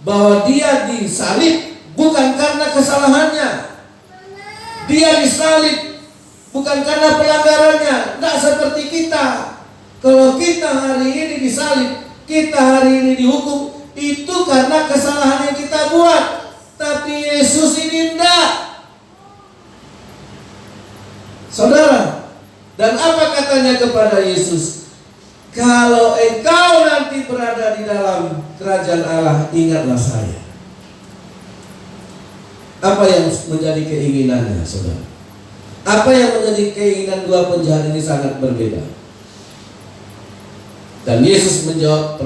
bahwa dia disalib bukan karena kesalahannya, dia disalib bukan karena pelanggarannya, tidak seperti kita. Kalau kita hari ini disalib, kita hari ini dihukum, itu karena kesalahan yang kita buat. Tapi Yesus ini tidak." Saudara, dan apa katanya kepada Yesus? "Kalau engkau nanti berada di dalam kerajaan Allah, ingatlah saya." Apa yang menjadi keinginannya, saudara? Apa yang menjadi keinginan dua penjahat ini sangat berbeda. Dan Yesus menjawab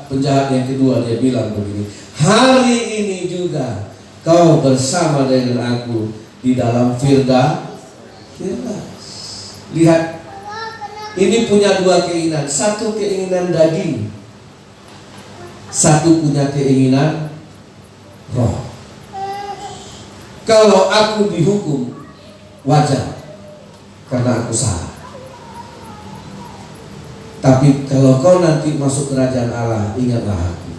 penjahat yang kedua, dia bilang begini, "Hari ini juga kau bersama dengan aku di dalam Firdaus." Lihat, ini punya dua keinginan. Satu keinginan daging, satu punya keinginan roh. Kalau aku dihukum, wajar karena aku salah. Tapi kalau kau nanti masuk kerajaan Allah, ingatlah aku.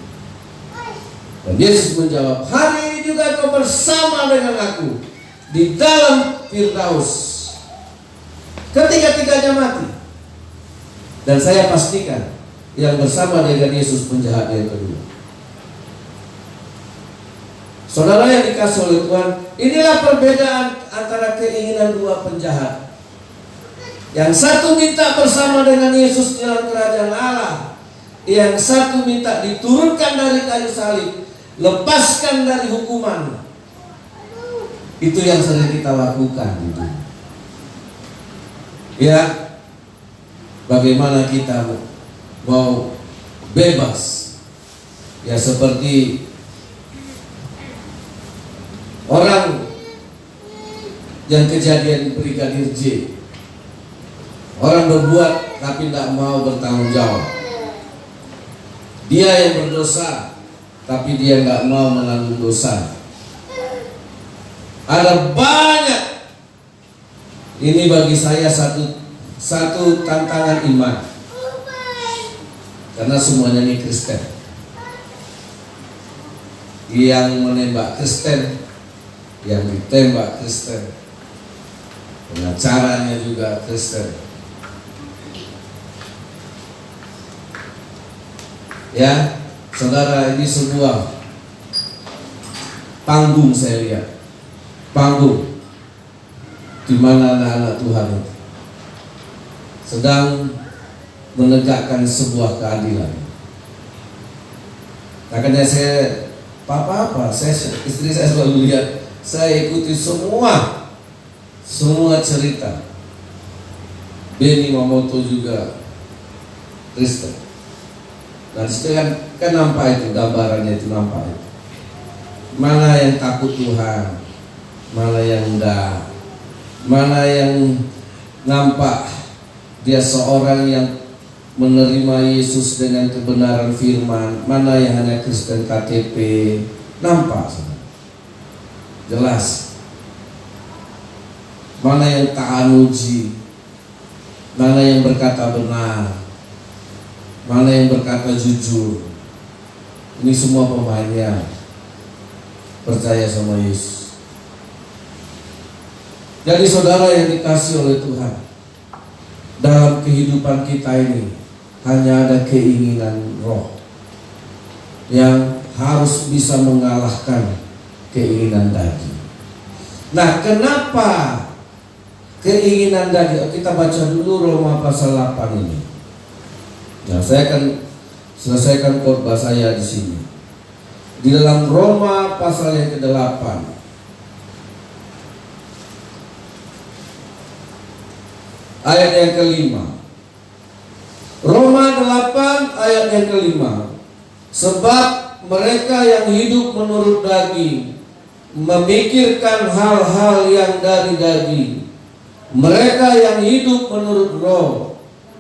Dan Yesus menjawab, hari ini juga kau bersama dengan aku di dalam Firdaus ketiga-tiganya mati. Dan saya pastikan yang bersama dengan Yesus penjahat yang kedua. Saudara yang dikasih oleh Tuhan, inilah perbedaan antara keinginan dua penjahat. Yang satu minta bersama dengan Yesus dalam kerajaan Allah, yang satu minta diturunkan dari kayu salib, lepaskan dari hukuman. Itu yang sering kita lakukan gitu. Ya, bagaimana kita mau bebas? Ya seperti orang yang kejadian Brigadir J. Orang berbuat tapi tidak mau bertanggung jawab. Dia yang berdosa tapi dia nggak mau menanggung dosa. Ada banyak. Ini bagi saya satu tantangan iman. Karena semuanya ini Kristen. Yang menembak Kristen, yang ditembak Kristen, pengacaranya juga Kristen. Ya, saudara, ini sebuah panggung saya lihat, panggung di mana anak-anak Tuhan itu sedang menegakkan sebuah keadilan. Makanya saya istri saya selalu lihat, saya ikuti semua cerita. Benny Mamoto juga Kristen. Dan situ kan nampak itu, gambarannya itu nampak itu. Mana yang takut Tuhan, mana yang enggak, mana yang nampak dia seorang yang menerima Yesus dengan kebenaran firman, mana yang hanya Kristen KTP, nampak jelas. Mana yang ta'anuji, mana yang berkata benar, mana yang berkata jujur. Ini semua pemainnya percaya sama Yesus. Jadi saudara yang dikasih oleh Tuhan, dalam kehidupan kita ini hanya ada keinginan roh yang harus bisa mengalahkan keinginan daging. Nah, kenapa keinginan daging? Kita baca dulu Roma pasal 8 ini. Nah, saya akan selesaikan khotbah saya di sini. Di dalam Roma pasal yang ke-8. Ayat yang ke-5. Roma 8 ayat yang ke-5. Sebab mereka yang hidup menurut daging memikirkan hal-hal yang dari daging. Mereka yang hidup menurut roh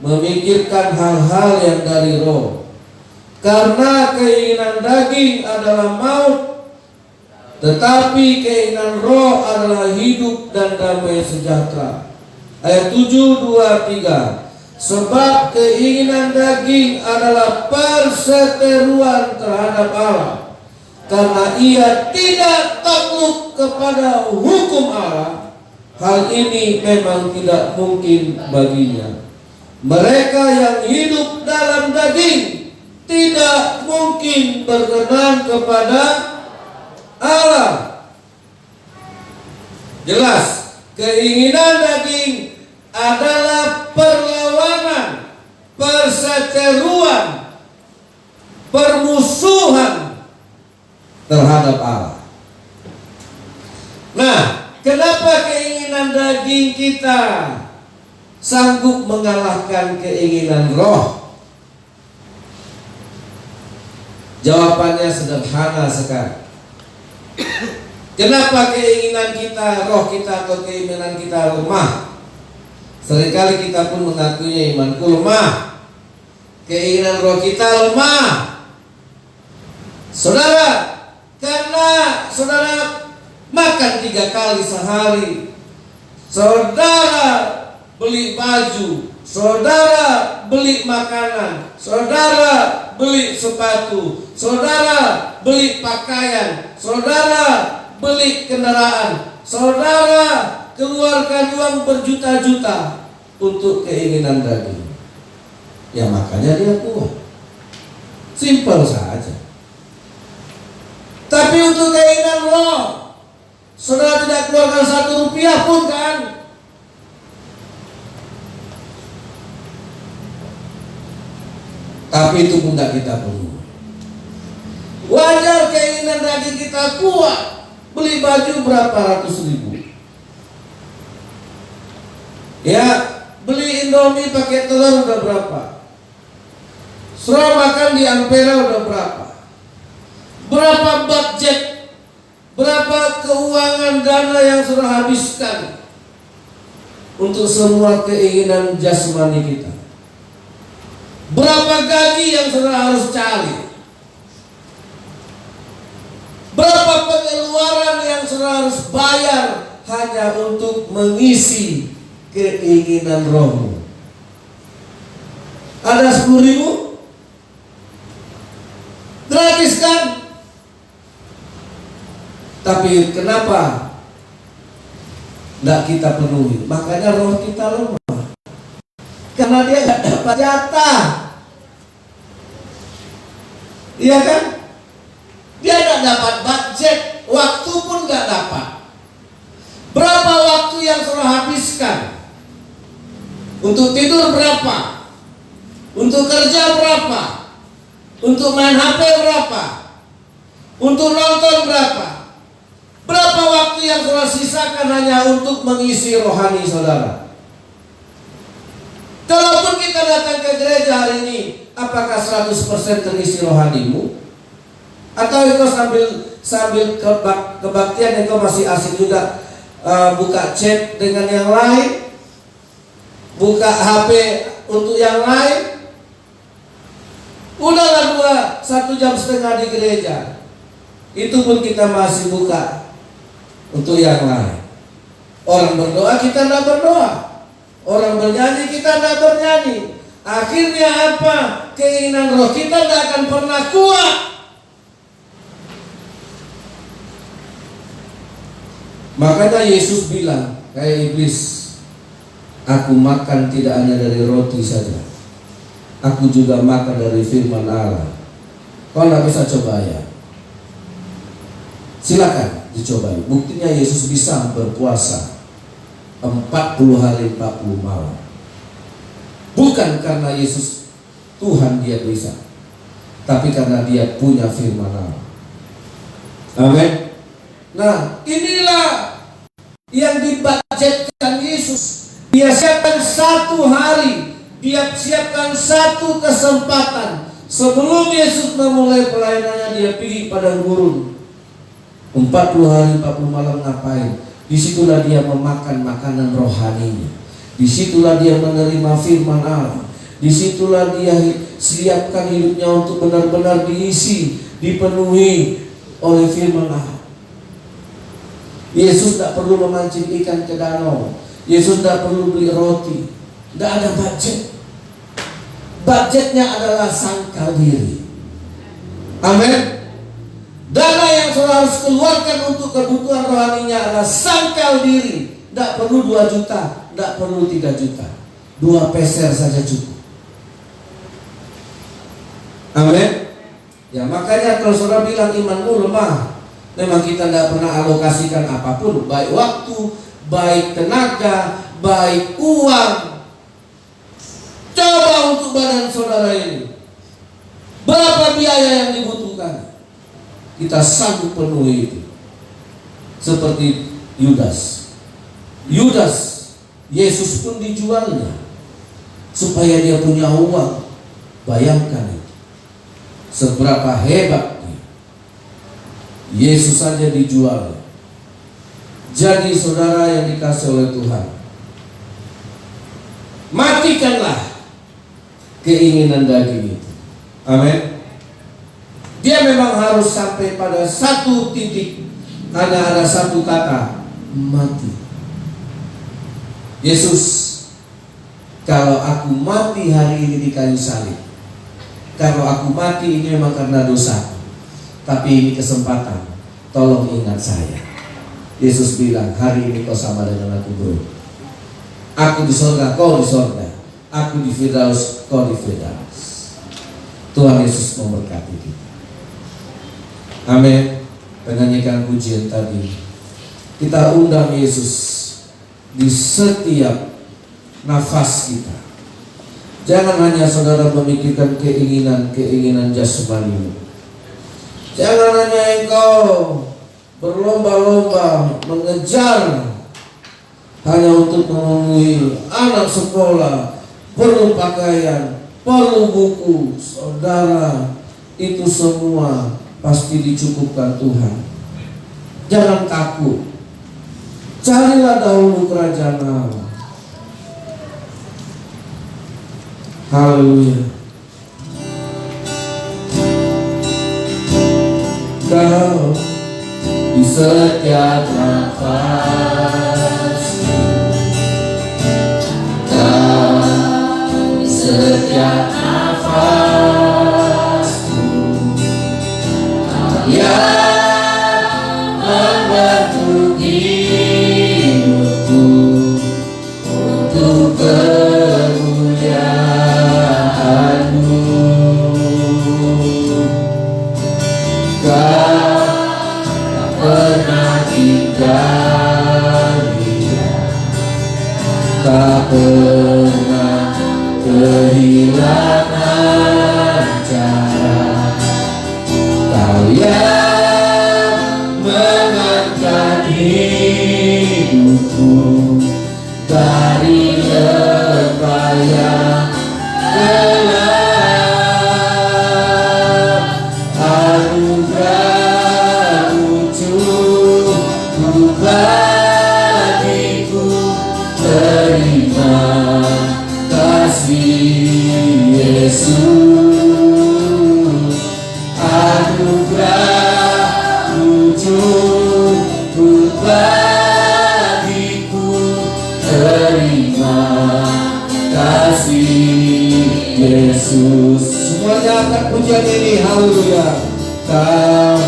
memikirkan hal-hal yang dari roh. Karena keinginan daging adalah maut, tetapi keinginan roh adalah hidup dan damai sejahtera. Ayat 7, 2, 3. Sebab keinginan daging adalah perseteruan terhadap Allah, karena ia tidak takluk kepada hukum Allah. Hal ini memang tidak mungkin baginya. Mereka yang hidup dalam daging tidak mungkin berkenan kepada Allah. Jelas, keinginan daging adalah perlawanan, perseteruan, permusuhan terhadap Allah. Nah, kenapa keinginan daging kita sanggup mengalahkan keinginan roh? Jawabannya sederhana sekali. Kenapa keinginan kita, roh kita atau keinginan kita lemah? Seringkali kita pun mengakuinya imanku lemah, keinginan roh kita lemah. Saudara, karena saudara makan 3 kali sehari, saudara beli baju, saudara beli makanan, saudara beli sepatu, saudara beli pakaian, saudara beli kendaraan, saudara keluarkan uang berjuta-juta untuk keinginan daging. Ya makanya dia kuat. Simpel saja. Tapi untuk keinginan roh, saudara tidak keluarkan 1 rupiah pun kan. Tapi itu pun tidak kita perlu. Wajar keinginan daging kita kuat. Beli baju berapa ratus ribu. Ya, beli Indomie pakai telur udah berapa? Suruh makan di Ampera udah berapa? Berapa budget? Berapa keuangan dana yang sudah habiskan untuk semua keinginan jasmani kita? Berapa gaji yang sudah harus cari? Berapa pengeluaran yang sudah harus bayar hanya untuk mengisi keinginan rohmu? Ada 10.000? Gratis kan? Tapi kenapa tidak kita penuhi? Makanya roh kita lemah. Karena dia nggak dapat jatah. Iya kan? Dia nggak dapat budget, waktu pun nggak dapat. Berapa waktu yang sudah habiskan? Untuk tidur berapa? Untuk kerja berapa? Untuk main HP berapa? Untuk nonton berapa? Berapa waktu yang sudah sisakan hanya untuk mengisi rohani saudara? Kalaupun kita datang ke gereja hari ini, apakah 100% terisi rohanimu? Atau itu sambil kebaktian itu masih asik juga buka chat dengan yang lain, buka HP untuk yang lain? Udahlah 1,5 jam di gereja, itu pun kita masih buka untuk yang lain. Orang berdoa kita tidak berdoa, orang bernyanyi kita tidak bernyanyi. Akhirnya apa? Keinginan roh kita tidak akan pernah kuat. Makanya Yesus bilang kayak iblis, aku makan tidak hanya dari roti saja, aku juga makan dari firman Allah. Kau tidak bisa coba ya? Silakan dicobai. Buktinya Yesus bisa berpuasa 40 hari 40 malam. Bukan karena Yesus Tuhan dia bisa, tapi karena dia punya firman Allah. Amin. Nah, inilah yang dibudgetkan Yesus. Dia siapkan 1 hari, dia siapkan 1 kesempatan. Sebelum Yesus memulai pelayanannya, dia pergi padang gurun 40 hari 40 malam ngapain? Disitulah dia memakan makanan rohaninya. Disitulah dia menerima firman Allah. Disitulah dia siapkan hidupnya untuk benar-benar diisi, dipenuhi oleh firman Allah. Yesus tidak perlu memancing ikan ke danau. Yesus tidak perlu beli roti. Tidak ada budget. Budgetnya adalah sangkal diri. Amin. Dana yang saudara harus keluarkan untuk kebutuhan rohaninya adalah sangkal diri. Tidak perlu 2 juta, tidak perlu 3 juta. 2 peser saja cukup. Amin. Ya makanya kalau saudara bilang imanmu lemah, memang kita tidak pernah alokasikan apapun, baik waktu, baik tenaga, baik uang. Coba untuk badan saudara ini, berapa biaya yang dibutuhkan? Kita sanggup penuhi itu. Seperti Yudas. Yesus pun dijualnya supaya dia punya uang. Bayangkan itu, seberapa hebat dia. Yesus saja dijual. Jadi saudara yang dikasih oleh Tuhan, matikanlah keinginan daging itu. Amin. Dia memang harus sampai pada 1 titik, hanya ada 1 kata, mati. Yesus, kalau aku mati hari ini di kayu salib, kalau aku mati ini memang karena dosa, tapi ini kesempatan, tolong ingat saya. Yesus bilang, hari ini kau sama dengan aku bro. Aku di surga, kau di surga. Aku di Firdaus, kau di Firdaus. Tuhan Yesus memberkati kita. Amin. Menyanyikan pujian tadi, kita undang Yesus di setiap nafas kita. Jangan hanya saudara memikirkan keinginan jasmani. Jangan hanya engkau berlomba-lomba mengejar hanya untuk memenuhi anak sekolah, perlu pakaian, perlu buku. Saudara, itu semua pasti dicukupkan Tuhan. Jangan takut. Carilah dahulu kerajaan Allah. Haleluya. Kau di setiap nafas, kau di setiap nafasku, yang membentuk hidupku untuk kemuliaan-Mu. Kau tak pernah tinggal diam, tak pernah kehilangan cara. Kau yang mengangkat hidupku dari lembah yang gelap. Anugerah-Mu cukup bagiku, terima kasih Yesus. Anugerah-Mu cukup bagiku, terima kasih Yesus. Semuanya angkat pujian ini, haleluya. Kau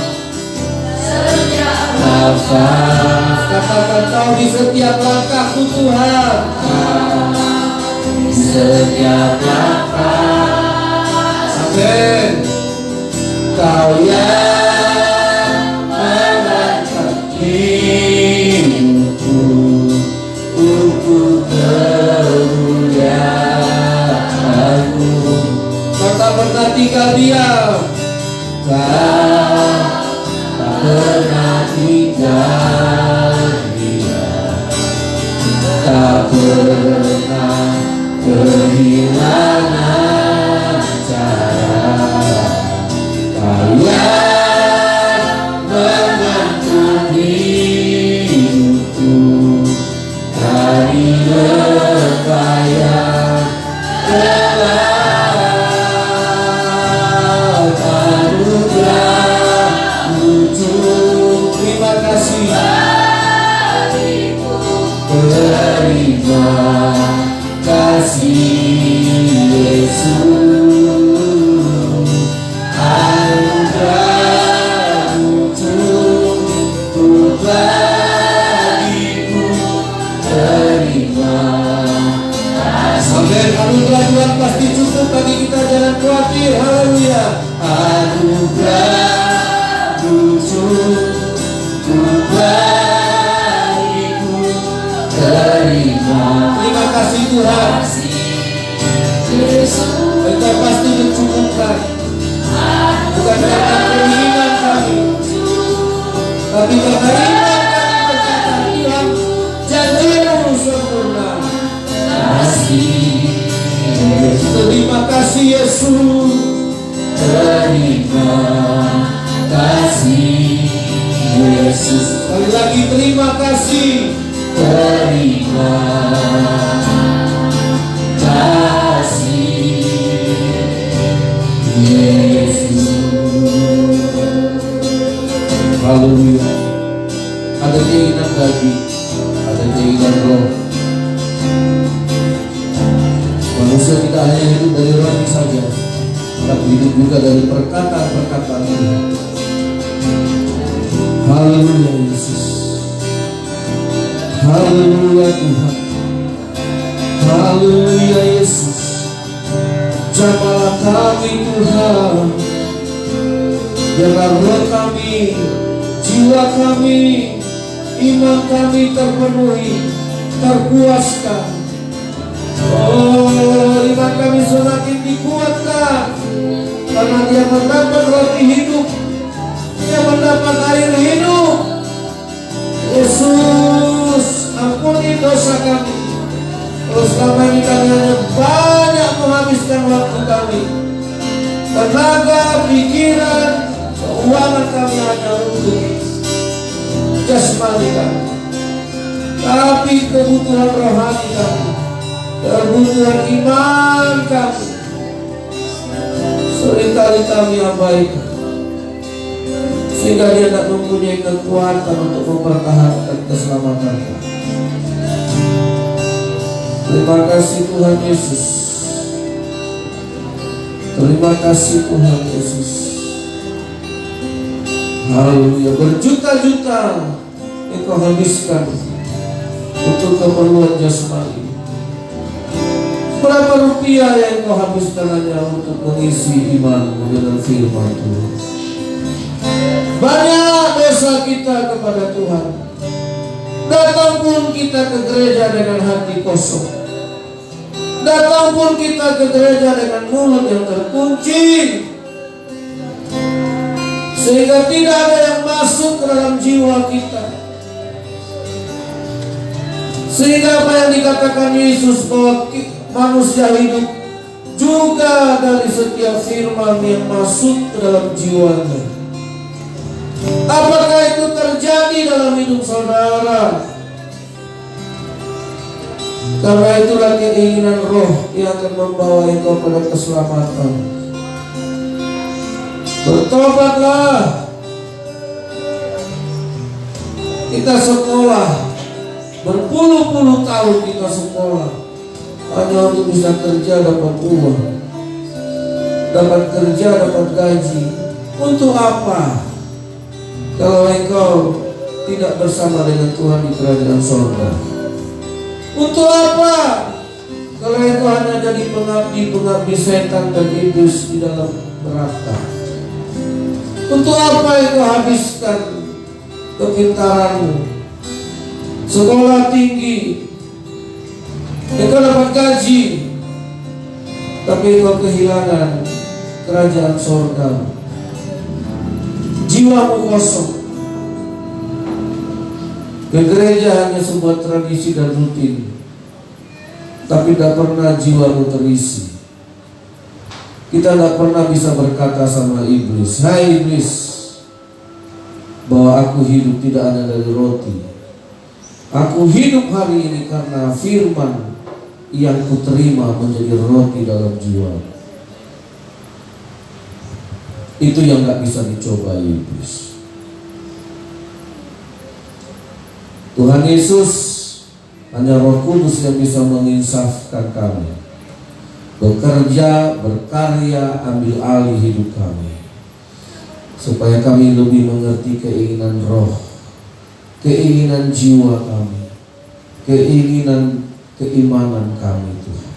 setiap nafas, katakan kau di setiap langkahku Tuhan. Kau di setiap nafas, amin. Kau yang mengangkat hidupku untuk kemuliaan-Mu. Kau tak pernah tinggal diam. Kau tak pernah tinggal diam, tak pernah kehilangan cara. Kau yang mengangkat hidupku dari lembah yang gelap. Anugerah-Mu cukup, terima kasih. Terima kasih Yesus. Anugerah-Mu cukup bagiku, terima kasih. Amin. Anugerah Tuhan pasti cukup bagi kita, jangan khawatir. Haleluya. Anugerah-Mu cukup bagiku, terima kasih Tuhan. Engkau pasti mencukupkan, bukan karena keinginan kami, tapi karena iman kami berkata, Tuhan, janji-Mu sempurna. Terima kasih Yesus. Terima kasih Yesus. Sekali lagi terima kasih. Terima kasih Yesus. Haleluya. Ada keinginan daging, ada keinginan roh, manusia tidak hanya hidup dari roti saja, tapi hidup juga dari perkataan-perkataan Tuhan. Haleluya Yesus. Haleluya Tuhan. Haleluya Yesus. Jamalah kami Tuhan, biarlah roh kami, jiwa kami, iman kami terpenuhi, terpuaskan. Oh, iman kami semakin dikuatkan karena dia mendapat roti hidup, dia mendapat air hidup. Yesus, ampuni dosa kami. Kalau selama ini kami hanya banyak menghabiskan waktu kami, tenaga, pikiran, keuangan kami hanya untuk jasmani kami, tapi kebutuhan rohani kami, kebutuhan iman kami seringkali kami abaikan, sehingga dia tidak mempunyai kekuatan untuk mempertahankan keselamatan kami. Terima kasih Tuhan Yesus. Terima kasih Tuhan Yesus. Haleluya. Berjuta-juta Engkau habiskan untuk keperluan jasmani. Berapa rupiah yang Engkau habiskan hanya untuk mengisi iman dengan firman Tuhan. Banyak dosa kita kepada Tuhan. Datang pun kita ke gereja dengan hati kosong. Datang pun kita ke gereja dengan mulut yang terkunci, sehingga tidak ada yang masuk ke dalam jiwa kita. Sehingga apa yang dikatakan Yesus bahwa manusia hidup juga dari setiap firman yang masuk ke dalam jiwanya. Apakah itu terjadi dalam hidup saudara? Karena itulah keinginan roh yang akan membawa engkau pada keselamatan. Bertobatlah. Kita sekolah, berpuluh-puluh tahun kita sekolah hanya untuk bisa kerja, dapat uang, dapat kerja, dapat gaji. Untuk apa? Kalau engkau tidak bersama dengan Tuhan di kerajaan surga. Untuk apa? Kalau itu hanya jadi pengabdi setan dan iblis di dalam neraka. Untuk apa itu habiskan kepintaranmu, sekolah tinggi, engkau dapat gaji, tapi engkau kehilangan kerajaan surga. Jiwamu kosong. Ke gereja hanya sebuah tradisi dan rutin, tapi tidak pernah jiwamu terisi. Kita tidak pernah bisa berkata sama iblis, "Hai iblis, bahwa aku hidup tidak hanya dari roti. Aku hidup hari ini karena firman yang kuterima menjadi roti dalam jiwa." Itu yang gak bisa dicoba iblis. Tuhan Yesus, hanya Roh Kudus yang bisa menginsafkan kami, bekerja, berkarya, ambil alih hidup kami, supaya kami lebih mengerti keinginan roh, keinginan jiwa kami, keinginan keimanan kami Tuhan.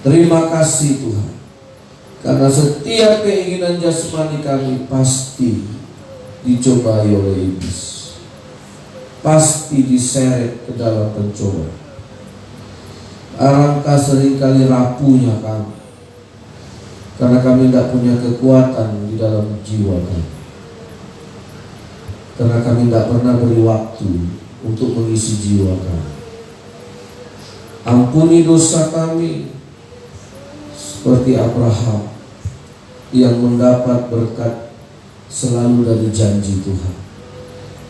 Terima kasih Tuhan, karena setiap keinginan jasmani kami pasti dicobai oleh iblis, pasti diseret ke dalam pencobaan. Alangkah seringkali rapuhnya kami, karena kami tidak punya kekuatan di dalam jiwa kami, karena kami tidak pernah beri waktu untuk mengisi jiwa kami. Ampuni dosa kami, seperti Abraham yang mendapat berkat selalu dari janji Tuhan,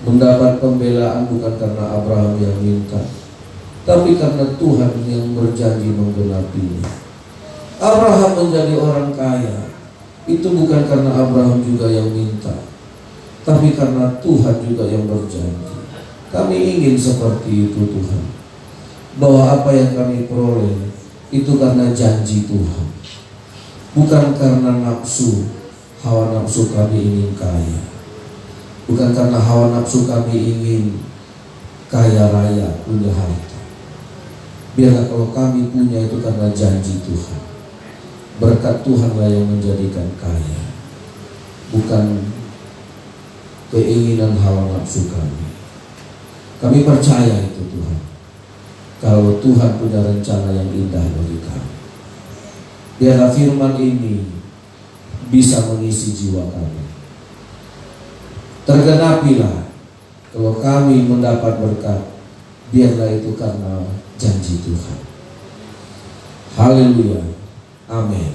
mendapat pembelaan bukan karena Abraham yang minta, tapi karena Tuhan yang berjanji menggenapinya. Abraham menjadi orang kaya itu bukan karena Abraham juga yang minta, tapi karena Tuhan juga yang berjanji. Kami ingin seperti itu Tuhan, bahwa apa yang kami peroleh itu karena janji Tuhan, bukan karena nafsu, hawa nafsu kami ingin kaya, bukan karena hawa nafsu kami ingin kaya raya, punya harta. Biarlah kalau kami punya itu karena janji Tuhan, berkat Tuhanlah yang menjadikan kaya, bukan keinginan hawa nafsu kami. Kami percaya itu Tuhan, kalau Tuhan punya rencana yang indah bagi kami. Biarlah firman ini bisa mengisi jiwa kami. Tergenapilah kalau kami mendapat berkat, biarlah itu karena janji Tuhan. Haleluya. Amin.